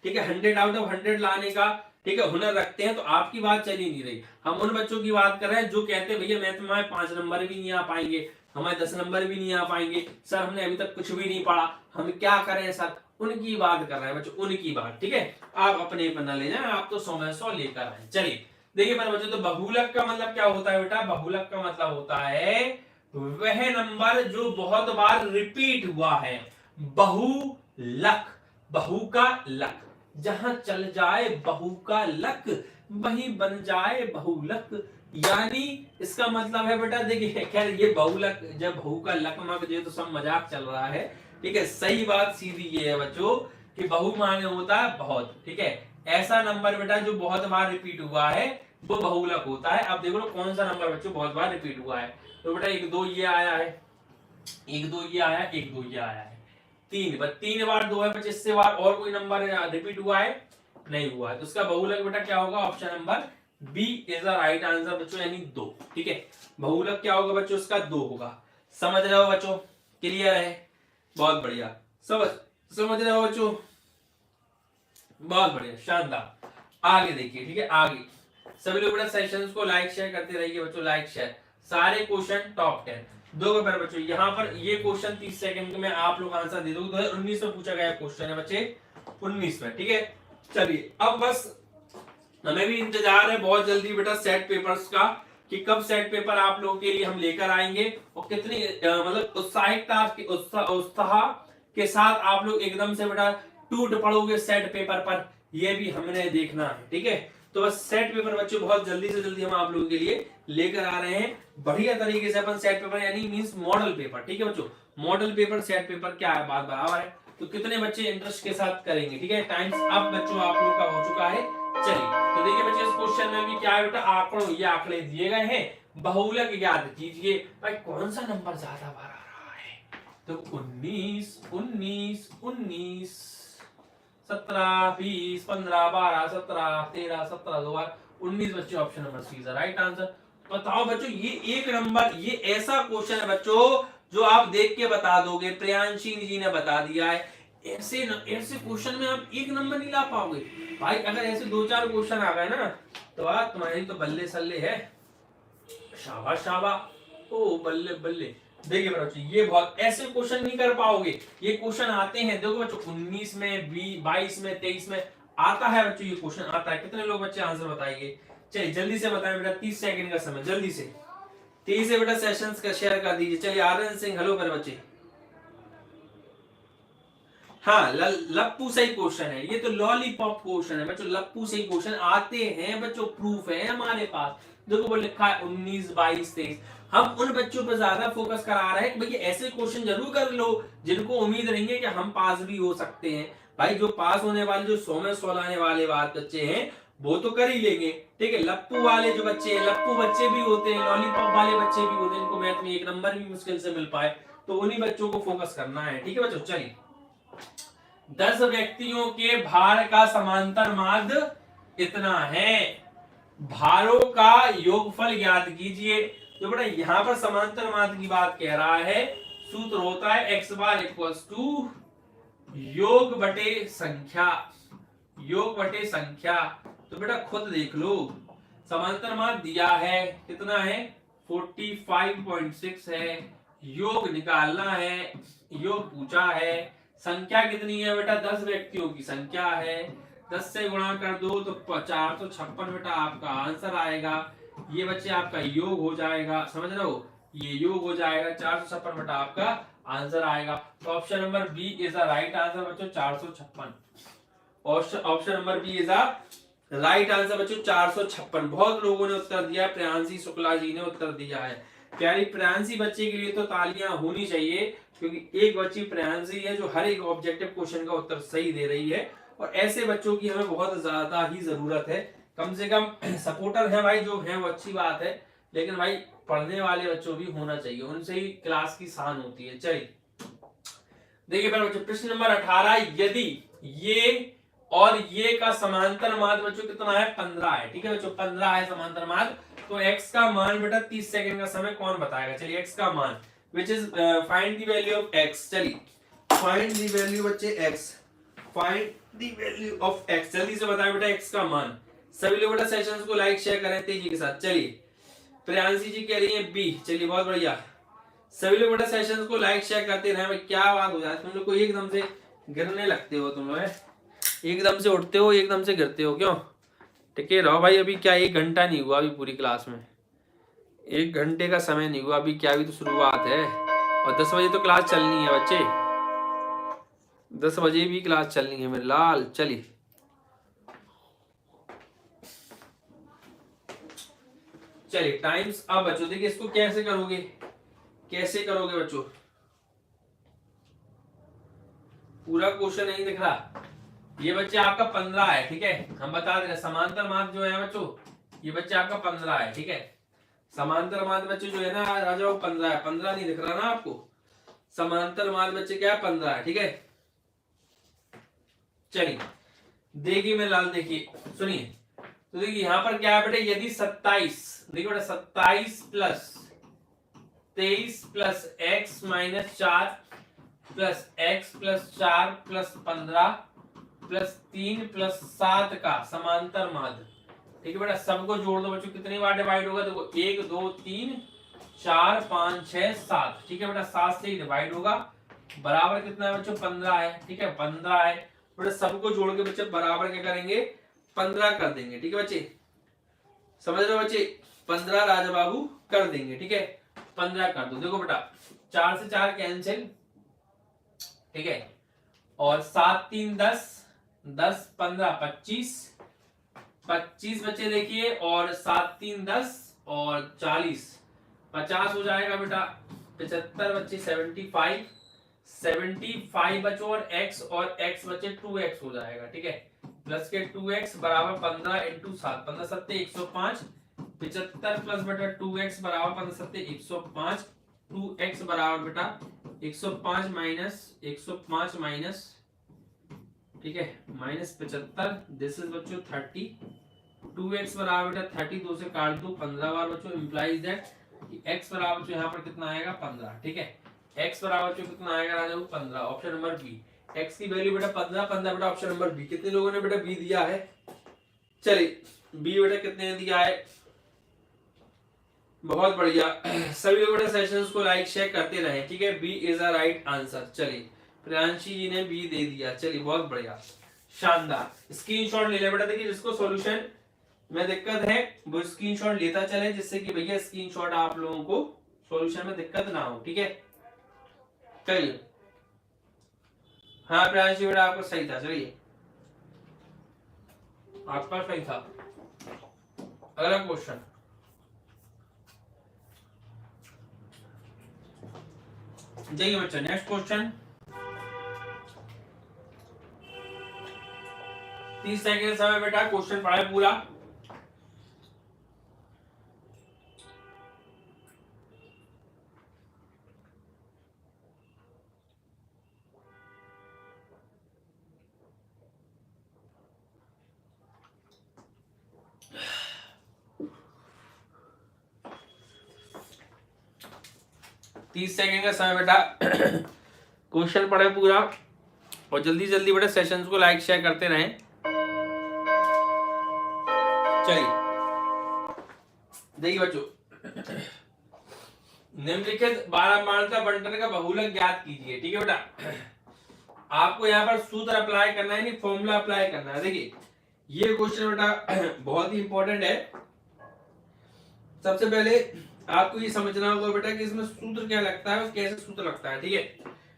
ठीक है 100 आउट ऑफ 100 लाने का ठीक है हुनर रखते हैं, तो आपकी बात चल ही नहीं रही। हम उन बच्चों की बात कर रहे हैं जो कहते हैं भैया मैं तुम्हारे 5 नंबर भी नहीं आ पाएंगे, हमारे 10 नंबर भी नहीं आ पाएंगे सर, हमने अभी तक कुछ भी नहीं पढ़ा, हम क्या करें सर। उनकी बात कर रहे हैं बच्चों, उनकी बात। ठीक है, आप अपने पर न ले जाए, आप तो 100 में 100 लेकर आए। चलिए देखिए मेरे बच्चों, तो बहुलक का मतलब क्या होता है बेटा। बहुलक का मतलब होता है वह नंबर जो बहुत बार रिपीट हुआ है। बहुलक, बहु का लक, जहां चल जाए बहु का लक वहीं बन जाए बहुलक। यानी इसका मतलब है बेटा देखिए, खैर ये बहुलक जब बहु का लक मग ये तो सब मजाक चल रहा है। ठीक है, सही बात सीधी ये है बच्चों कि बहु माने होता है बहुत। ठीक है, ऐसा नंबर बेटा जो बहुत बार रिपीट हुआ है वो बहुलक होता है। अब देखो कौन सा नंबर बच्चों बहुत बार रिपीट हुआ है। तो बेटा 1 2 ये आया है, 1 2 ये आया, 1 2 ये आया है, 3 बार 2 है, 25 बार और कोई नंबर रिपीट हुआ है नहीं हुआ है। तो उसका बहुलक बेटा क्या होगा, option number B is the right answer बच्चों, यानी 2। ठीक है, बहुलक क्या होगा बच्चों, उसका 2 होगा। समझ रहे हो बच्चों, क्लियर है, बहुत बढ़िया। समझ रहे हो बच्चों, बहुत बढ़िया, शानदार। आगे देखिए, ठीक है आगे सभी लोग बेटा सेशंस को लाइक शेयर करते रहिए बच्चों, लाइक शेयर। सारे क्वेश्चन टॉप 10 दो बार बच्चों। यहाँ पर ये क्वेश्चन 30 सेकंड में आप लोग आंसर दे दोगे। 2019 में पूछा गया क्वेश्चन है बच्चे, 19 में। ठीक है, चलिए अब बस हमें भी इंतजार है बहुत जल्दी बेटा सेट पेपर्स का, कि कब सेट पेपर आप लोगों के लिए हम लेकर आएंगे और कितनी मतलब उत्साह के साथ आप लोग एकदम से बेटा टूट पड़ोगे सेट पेपर पर, ये भी हमने देखना है। ठीक है, तो बस सेट पेपर बच्चों बहुत जल्दी से जल्दी हम आप लोगों के लिए लेकर आ रहे हैं बढ़िया तरीके से। अपन सेट पेपर यानी मींस मॉडल पेपर। ठीक है बच्चों, मॉडल पेपर सेट पेपर क्या है बात बराबर है। तो कितने बच्चे इंटरेस्ट के साथ करेंगे। ठीक है, टाइम्स अब बच्चों आप लोगों का हो चुका है। चलिए तो देखिए बच्चे इस क्वेश्चन में भी क्या है बेटा, आंकड़ों ये आंकड़े दिए गए हैं, बहुलक ज्ञात कीजिए। भाई कौन सा नंबर ज्यादा बार आ रहा है, तो 19 19 19 17 20 15 12 17 13 17 2 बार 19 बच्चे, option number C is right answer. बताओ बच्चों, ये एक नंबर, ये ऐसा क्वेश्चन है बच्चों जो आप देख के बता दोगे। प्रियांशी जी ने बता दिया है, ऐसे क्वेश्चन में आप एक नंबर नहीं ला पाओगे भाई। अगर ऐसे 2-4 क्वेश्चन आ गए ना तो आज तुम्हारी तो बल्ले सल्ले है, शाबाश शाबाश, ओ बल्ले बल्ले। देखिए बच्चों, ये बहुत ऐसे क्वेश्चन नहीं कर पाओगे। ये क्वेश्चन आते हैं देखो बच्चों 19 में 22 में 23 में आता है बच्चों, ये क्वेश्चन आता है। कितने लोग बच्चे आंसर बताइए, चलिए जल्दी से बताएं बेटा, 30 सेकंड का समय, जल्दी से तेजी से बेटा सेशंस का शेयर कर दीजिए। चलिए आर्यन सिंह हेलो मेरे बच्चे। हाँ लप्पू सही क्वेश्चन है, ये तो लॉलीपॉप क्वेश्चन है बच्चों, लप्पू सही क्वेश्चन आते हैं बच्चों, प्रूफ है हमारे पास। देखो वो लिखा है 19 22 23। हम उन बच्चों पर ज्यादा फोकस करा रहे हैं कि भैया ऐसे क्वेश्चन जरूर कर लो जिनको उम्मीद रहेंगे कि हम पास भी हो सकते हैं। भाई जो पास होने वाले, जो 100 में 100 लाने वाले बात बच्चे हैं वो तो कर ही लेंगे। ठीक है, लप्पू वाले जो बच्चे हैं, लप्पू बच्चे भी होते हैं, लॉलीपॉप वाले बच्चे भी होते हैं, इनको मैथ में 1 नंबर भी मुश्किल से मिल पाए, तो उन्हीं बच्चों को फोकस करना है। ठीक है बच्चों, चलिए 10 व्यक्तियों के भार का समांतर माध्य इतना है, भारों का योगफल ज्ञात कीजिए। तो बेटा यहां पर समांतर माध्य की बात कह रहा है, सूत्र होता है x बार इक्वल्स टू योग बटे संख्या, योग बटे संख्या। तो बेटा खुद देख लो, समांतर माध्य दिया है कितना है 45.6 है, योग निकालना है, योग पूछा है, संख्या कितनी है बेटा 10 व्यक्तियों की संख्या है, 10 से गुणा कर दो तो 456 बेटा आपका आंसर आएगा। ये बच्चे आपका योग हो जाएगा, समझ रहे हो, ये योग हो जाएगा 456 बेटा आपका आंसर आएगा। तो option number B is the right answer बच्चों 456। Option number B is the right answer बच्चों 456। बहुत लोगों ने उत्तर दिया, प्रियांशी शुक्ला जी ने उत्तर दिया है। प्यारी प्रियांशी बच्चे के लिए तो तालियां होनी चाहिए, क्योंकि एक बच्ची प्रियांशी है जो हर एक ऑब्जेक्टिव क्वेश्चन का उत्तर सही दे रही है, और ऐसे बच्चों की हमें बहुत ज्यादा ही जरूरत है। कम से कम सपोर्टर है भाई जो है वो अच्छी बात है, लेकिन भाई पढ़ने वाले बच्चों भी होना चाहिए, उनसे ही क्लास की शान होती है। चलिए देखिए बच्चों प्रश्न नंबर 18, यदि ये और ये का समांतर माध्य बच्चों कितना है 15 है। ठीक है बच्चों 15 है समांतर माध्य, तो x का मान बेटा 30 सेकंड का समय कौन बताएगा। चलिए x का मान which is find the value of x। चलिए फाइंड द वैल्यू बच्चे x, find the value of x, जल्दी से बताएं बेटा x का मान। सभी लोग बेटा सेशंस को लाइक शेयर करें तेजी के साथ। चलिए प्रियांशी जी कह रही है बी, चलिए बहुत बढ़िया, सभी लोग बेटा सेशंस को लाइक शेयर करते रहे। भाई क्या बात हो जाती है तुम लोग को, एकदम से गिरने लगते हो तुम लोग, एकदम से उठते हो एकदम से गिरते हो, क्यों? टिके रहो भाई, अभी क्या 1 घंटा नहीं हुआ अभी पूरी क्लास में, 1 घंटे का समय नहीं हुआ अभी, क्या अभी तो शुरुआत है, और 10 बजे तो क्लास चलनी है बच्चे, 10 बजे भी क्लास चलनी है मेरे लाल। चलिए चलिए टाइम्स अब बच्चों देखिए इसको कैसे करोगे, कैसे करोगे बच्चों, पूरा क्वेश्चन नहीं दिख रहा। ये बच्चे आपका 15 है, ठीक है, हम बता दे रहे समांतर माध्य जो है बच्चों, ये बच्चे आपका 15 है, ठीक है, समांतर माध्य बच्चे जो है ना राजा वो 15 है, 15 नहीं दिख रहा ना आपको, समांतर माध्य बच्चे क्या है 15 है, ठीक है। चलिए देखिए मेरे लाल, देखिए सुनिए, तो देखिए यहां पर क्या है बेटे, यदि 27, देखिए बेटा 27 plus 23 plus x minus 4 plus x plus 4 plus 15 plus 3 plus 7 का समांतर माध्य, ठीक है बेटा, सबको जोड़ दो बच्चों, कितनी बार डिवाइड होगा, देखो 1 2 3 4 5 6 7, ठीक है बेटा 7 से ही डिवाइड होगा, बराबर कितना है बच्चों 15 है, ठीक है 15 है बेटा, सबको जोड़ के बच्चे बराबर क्या करेंगे 15 कर देंगे, ठीक है बच्चे, समझ रहे हो बच्चे, 15 राजा बाबू कर देंगे, ठीक है 15 कर दो। देखो बेटा 4 से 4 कैंसिल, ठीक है, और 7 3 10 10 15 25 25 बच्चे देखिए, और 7 3 10 और 40 50 हो जाएगा बेटा, 75 बच्चे 75 75 बच्चों, और x बच्चे 2x हो जाएगा, ठीक है, प्लस के 2x बराबर 15 इंटू 7, 15 सत्ते 105, 75 प्लस बेटा 2x बराबर 15 सत्ते 105, 2x बराबर बेटा 105 माइनस 105 माइनस, ठीक है माइनस 75, दिस इज बच्चों 30, 2x बराबर बेटा 30, 2 से काट दो 15 बार बच्चों, इंप्लाइज दैट कि x बराबर जो यहाँ पर कितना आएगा 15, ठीक है, x बराबर जो कितना आएगा राजा 15, ऑप्शन नंबर बी, x की वैल्यू बेटा 15 15 बेटा ऑप्शन नंबर बी। कितने लोगों ने बेटा बी दिया है, चलिए बी बेटा कितने ने दिया है, बहुत बढ़िया, सभी लोग बेटा सेशंस को लाइक शेयर करते रहे, ठीक है, B is a right answer. चलिए प्रियांशी जी ने बी दे दिया, चलिए बहुत बढ़िया शानदार, स्क्रीनशॉट ले ले बेटा, देखिए जिसको सॉल्यूशन में दिक्कत है वो स्क्रीनशॉट लेता चले, जिससे कि भैया स्क्रीनशॉट आप लोगों को सॉल्यूशन में दिक्कत ना हो, ठीक है। चलिए हाँ प्रियांशी बेटा आपका सही था, चलिए आपका सही था। अगला क्वेश्चन, देखिए बच्चा नेक्स्ट क्वेश्चन, 30 सेकंड समय बेटा, क्वेश्चन पढ़ा है पूरा। तीस सेकंड का समय बेटा, क्वेश्चन पढ़े पूरा, और जल्दी जल्दी बेटा सेशंस को लाइक शेयर करते रहें। चलिए देखिए बच्चों, निम्नलिखित बारंबारता बंटन का बहुलक ज्ञात कीजिए, ठीक है बेटा, आपको यहाँ पर सूत्र अप्लाई करना है, नहीं फॉर्मूला अप्लाई करना है। देखिए ये क्वेश्चन बेटा बहुत ही इंपॉर्टेंट है, सबसे पहले आपको ये समझना होगा बेटा कि इसमें सूत्र क्या लगता है और कैसे सूत्र लगता है, ठीक है।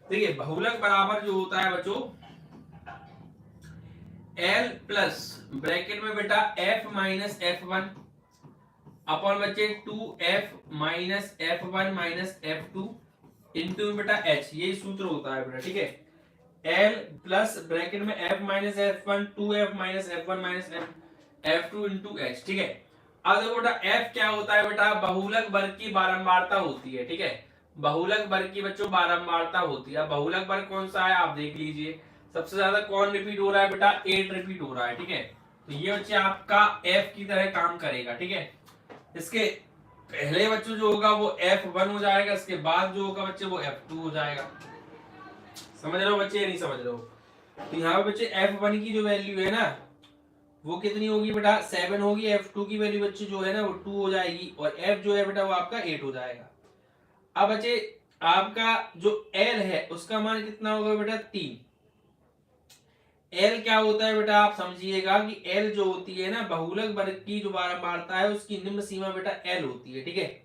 देखिए बहुलक बराबर जो होता है बच्चों L प्लस ब्रैकेट में बेटा F माइनस F1 अपॉन बच्चे 2f minus f1 minus f2 into बेटा h, ये सूत्र होता है बेटा, ठीक है। L प्लस ब्रैकेट में f minus f1 2f minus f1 minus f2 into h, ठीक है। अब देखो बेटा f क्या होता है बेटा, बहुलक वर्ग की बारंबारता होती है, ठीक है। बहुलक वर्ग की बच्चों बारंबारता होती है। बहुलक वर्ग कौन सा है आप देख लीजिए, सबसे ज्यादा कौन रिपीट हो रहा है बेटा, 8 रिपीट हो रहा है, ठीक है। तो ये बच्चे आपका f की तरह काम करेगा, ठीक है। इसके पहले बच्चों जो होगा वो f1 हो जाएगा, इसके बाद जो होगा बच्चे वो f2 हो जाएगा। समझ रहे हो बच्चे, नहीं समझ रहे हो? तो यहाँ पे बच्चे f1 की जो वैल्यू है ना वो कितनी होगी बेटा, 7 होगी। f2 की वैल्यू बच्चे जो है ना वो 2 हो जाएगी, और f जो है बेटा वो आपका 8 हो जाएगा। अब बच्चे आपका जो l है उसका मान कितना होगा बेटा, 3। L क्या होता है बेटा, आप समझिएगा कि L जो होती है ना बहुलक वर्ग की जो बारंबारता है उसकी निम्न सीमा बेटा L होती है, ठीक है।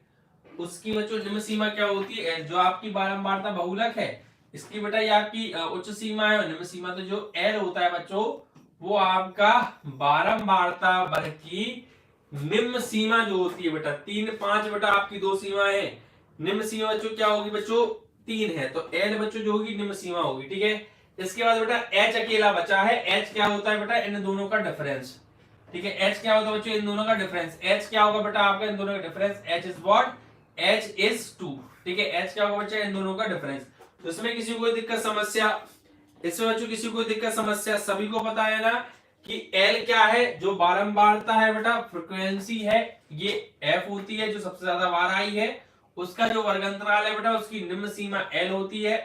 उसकी बच्चों निम्न सीमा क्या होती है, जो आपकी बारंबारता बहुलक है इसकी बेटा ये आपकी उच्च सीमा है, और निम्न सीमा तो जो L होता है बच्चों वो आपका बारंबारता वर्ग की निम्न सीमा जो होती है बेटा, 3 5 बेटा आपकी दो सीमाएं हैं। निम्न सीमा बच्चों क्या होगी बच्चों, 3 है, तो L बच्चों जो होगी निम्न सीमा होगी, ठीक है। इसके बाद बेटा H अकेला बचा है। H क्या होता है बेटा, इन दोनों का डिफरेंस, ठीक है। H क्या होता है बच्चों, इन दोनों का डिफरेंस। H क्या होगा बेटा आपका, इन दोनों का difference. H is what, H is 2, ठीक है। H क्या होगा बच्चा, इन दोनों का डिफरेंस। तो इसमें किसी को कोई दिक्कत समस्या, इसमें बच्चों किसी को दिक्कत समस्या, सभी को पता है ना कि L क्या है, जो बारंबारता है बेटा, फ्रीक्वेंसी है, ये F होती है जो सबसे ज्यादा बार आई है, उसका जो वर्गंतराल है बेटा उसकी निम्न सीमा L होती है,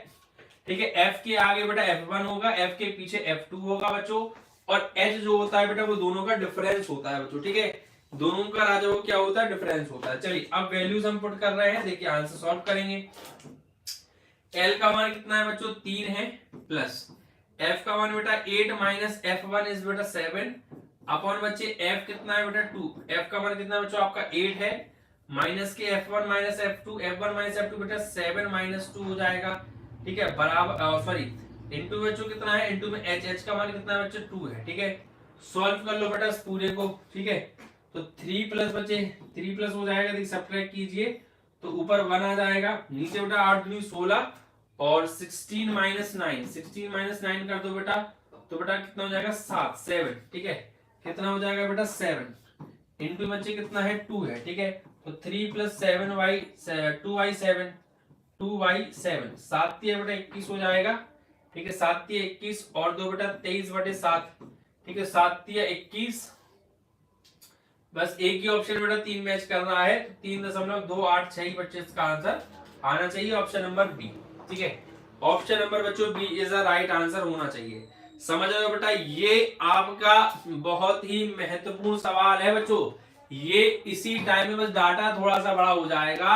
ठीक है। F के आगे बेटा F1 होगा, F के पीछे F2 होगा बच्चों, और H जो होता है बेटा वो दोनों का डिफरेंस होता है बच्चों, ठीक है। दोनों का राजा वो क्या होता है, डिफरेंस होता है। चलिए अब वैल्यूज हम पुट कर रहे हैं, देखिए आंसर सॉल्व करेंगे। L का मान कितना है बच्चों, 3 है, प्लस F का मान बेटा 8 माइनस F1 इज बेटा 7 अपॉन बच्चे F कितना है बेटा 2। F का मान कितना है बच्चों आपका 8 है, माइनस के F1 minus F2, F1 minus F2 बेटा 7 माइनस 2 हो जाएगा, ठीक है, बराबर सॉरी इनटू बच्चों कितना है, इनटू में H का मान कितना है बच्चों 2 है, ठीक है। सॉल्व कर लो बेटा इस पूरे को, ठीक है। तो 3 प्लस बच्चे 3 प्लस हो जाएगा, देखिए सब्ट्रैक्ट कीजिए तो ऊपर 1 आ जाएगा, नीचे बेटा 8 दूनी 16 और 16 माइनस 9, 16 माइनस 9 कर दो बेटा, तो बेटा कितना हो जाएगा 7, ठीक है। कितना हो जाएगा बेटा 7 इनटू बच्चे कितना है 2 है, ठीक है। तो 3 प्लस 7y 2y7 2y7 7 बेटा 21 हो जाएगा, ठीक है। 7 21 और 2 बेटा 23/7, ठीक है। 7 21, बस एक ही ऑप्शन बेटा 3 मैच कर रहा है, 3.286 बच्चे इसका आंसर आना चाहिए, ऑप्शन नंबर बी, ठीक है। ऑप्शन नंबर बच्चों B is the right answer होना चाहिए। समझ रहे हो बेटा, ये आपका बहुत ही महत्वपूर्ण सवाल है बच्चों, ये इसी टाइम में बस डाटा थोड़ा सा बड़ा हो जाएगा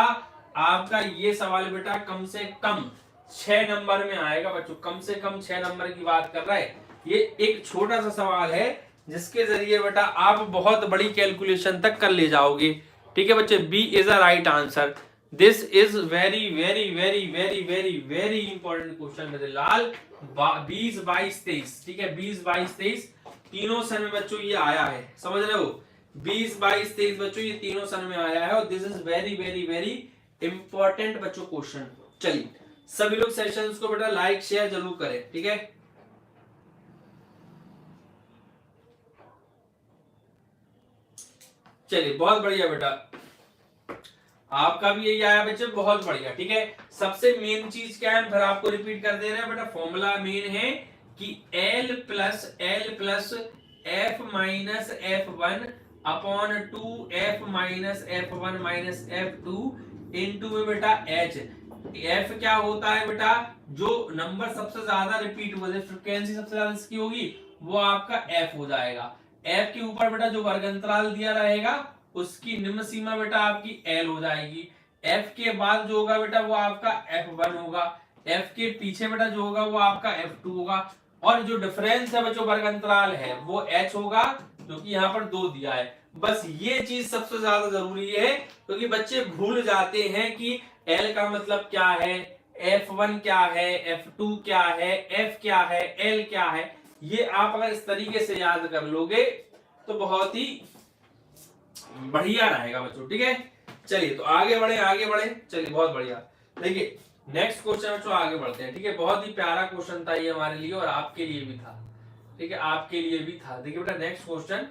आपका। ये सवाल बेटा कम से कम 6 नंबर में आएगा बच्चों, कम से कम 6 नंबर की बात कर रहा है। ये एक छोटा सा सवाल है जिसके जरिए बेटा आप बहुत बड़ी कैलकुलेशन तक कर ले जाओगे, ठीक है बच्चे। B is a right answer. This is very very very very very very important question मेरे लाल। 20 22 23, ठीक है, 20 22 23 तीनों सन में बच्चों ये आया है, समझ रहे हो। 20 22 23 बच्चों ये तीनों सन में आया है, और this is very very very important बच्चों क्वेश्चन। चलिए सभी लोग सेशंस को बेटा लाइक शेयर जरूर करें, ठीक है। चलिए बहुत बढ़िया बेटा, आपका भी यही आया बच्चे, बहुत बढ़िया, ठीक है। सबसे मेन चीज क्या है, फिर आपको रिपीट कर दे रहे हैं बेटा, फॉर्मूला मेन है कि L plus F minus F1 upon 2F minus F1 minus F2 into में बेटा H। F क्या होता है बेटा, जो नंबर सबसे ज्यादा रिपीट हुआ, फ्रीक्वेंसी सबसे ज्यादा इसकी होगी वो आपका F हो जाएगा। F के ऊपर बेटा जो वर्गंतराल दिया रहेगा उसकी निम्न सीमा बेटा आपकी L हो जाएगी। F के बाद जो होगा बेटा वो आपका F1 होगा, F के पीछे बेटा जो होगा वो आपका F2 होगा, और जो डिफरेंस है बच्चों वर्गंतराल है वो H होगा, क्योंकि यहाँ पर 2 दिया है। बस ये चीज सबसे ज्यादा जरूरी है, क्योंकि बच्चे भूल जाते हैं कि L का मतलब क्या है, F1 क्या है, F2 क्या है, F क्या है, L क्या है। ये आप अगर इस तरीके से याद कर लोगे तो बहुत ही बढ़िया रहेगा बच्चों, ठीक है। चलिए तो आगे बढ़े, चलिए बहुत बढ़िया। देखिए नेक्स्ट क्वेश्चन बच्चों आगे बढ़ते हैं, ठीक है। बहुत ही प्यारा क्वेश्चन था ये हमारे लिए और आपके लिए भी था, ठीक है, आपके लिए भी था। देखिए बेटा नेक्स्ट क्वेश्चन,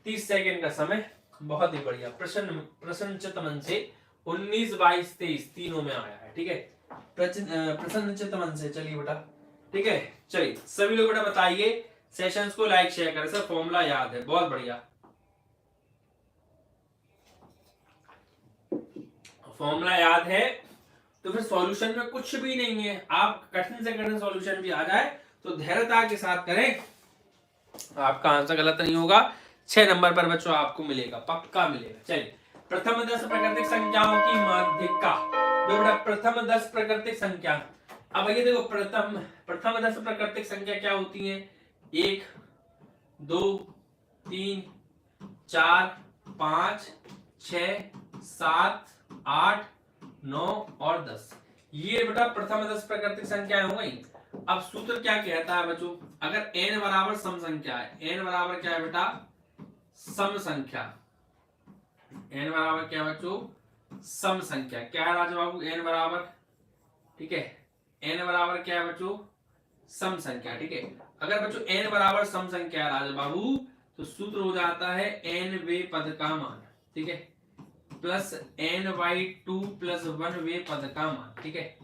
30 सेकंड का समय, बहुत ही बढ़िया। प्रश्नचित मन से 19, 22, 23 तीनों में आया है, ठीक है। प्रश्नचित मन से, चलिए बेटा, ठीक है। चलिए सभी लोग बेटा बताइए, सेशंस को लाइक शेयर करें। सर फॉर्मूला याद है, बहुत बढ़िया। फॉर्मूला याद है तो फिर सॉल्यूशन में कुछ भी नहीं है। आप कठिन से कठिन सॉल्यूशन भी आ जाए तो धैर्यता के साथ करें, आपका आंसर गलत नहीं होगा। 6 नंबर पर बच्चों आपको मिलेगा, पक्का मिलेगा। चलिए प्रथम 10 प्राकृतिक संख्याओं की माध्यिका, जो बेटा प्रथम 10 प्राकृतिक संख्या। अब ये देखो प्रथम 10 प्राकृतिक संख्या क्या होती है? 1, 2, 3, 4, 5, 6, 7, 8, 9 और 10। ये बेटा प्रथम 10 प्राकृतिक संख्याएं हो गई। अब सूत्र क्या कहता है बच्चों? अगर n बराबर सम संख्या है, n बराबर क्या है बेटा? सम संख्या। n बराबर क्या बच्चों? सम संख्या। क्या है राजा बाबू? n बराबर, ठीक है, n बराबर क्या है बच्चों? सम संख्या, ठीक है। अगर बच्चों n बराबर सम संख्या है राजा बाबू, तो सूत्र हो जाता है n वे पद का मान, ठीक है, प्लस n/2 प्लस 1 वे पद का मान, ठीक है,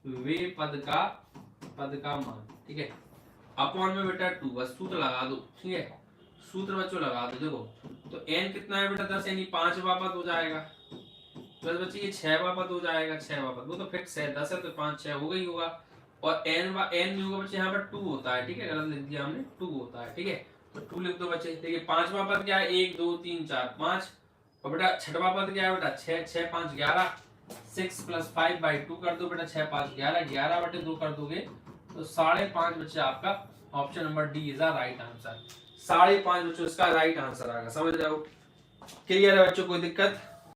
वे पद का मान, ठीक है, अपॉन में बेटा 2, बस सूत्र लगा दो, ठीक है, सूत्र बच्चों लगा दो। देखो तो n कितना है बेटा? 10, यानी 5वां पद हो जाएगा, प्लस बच्चे ये 6वां पद हो जाएगा, 6वां पद वो तो फिक्स है, 10 है तो 5 6 हो गई होगा। और n नहीं होगा बच्चे, यहाँ पर 2 होता है, ठीक है, गलत लिख दिया हमने, 2 होता है, ठीक है, तो 2 लिख दो बच्चे। देखिए 5वां पद क्या है? 1 2 3 4 5, और बेटा 6वां पद क्या है बेटा? 6 6 5 11, 6 + 5/2 कर दो बेटा, 6 5 11, 11/2 कर दोगे तो 5.5 बच्चे आपका option number D is the right answer. 5.5 बच्चों इसका राइट आंसर आएगा, समझ रहे हो? क्लियर है बच्चों? कोई दिक्कत?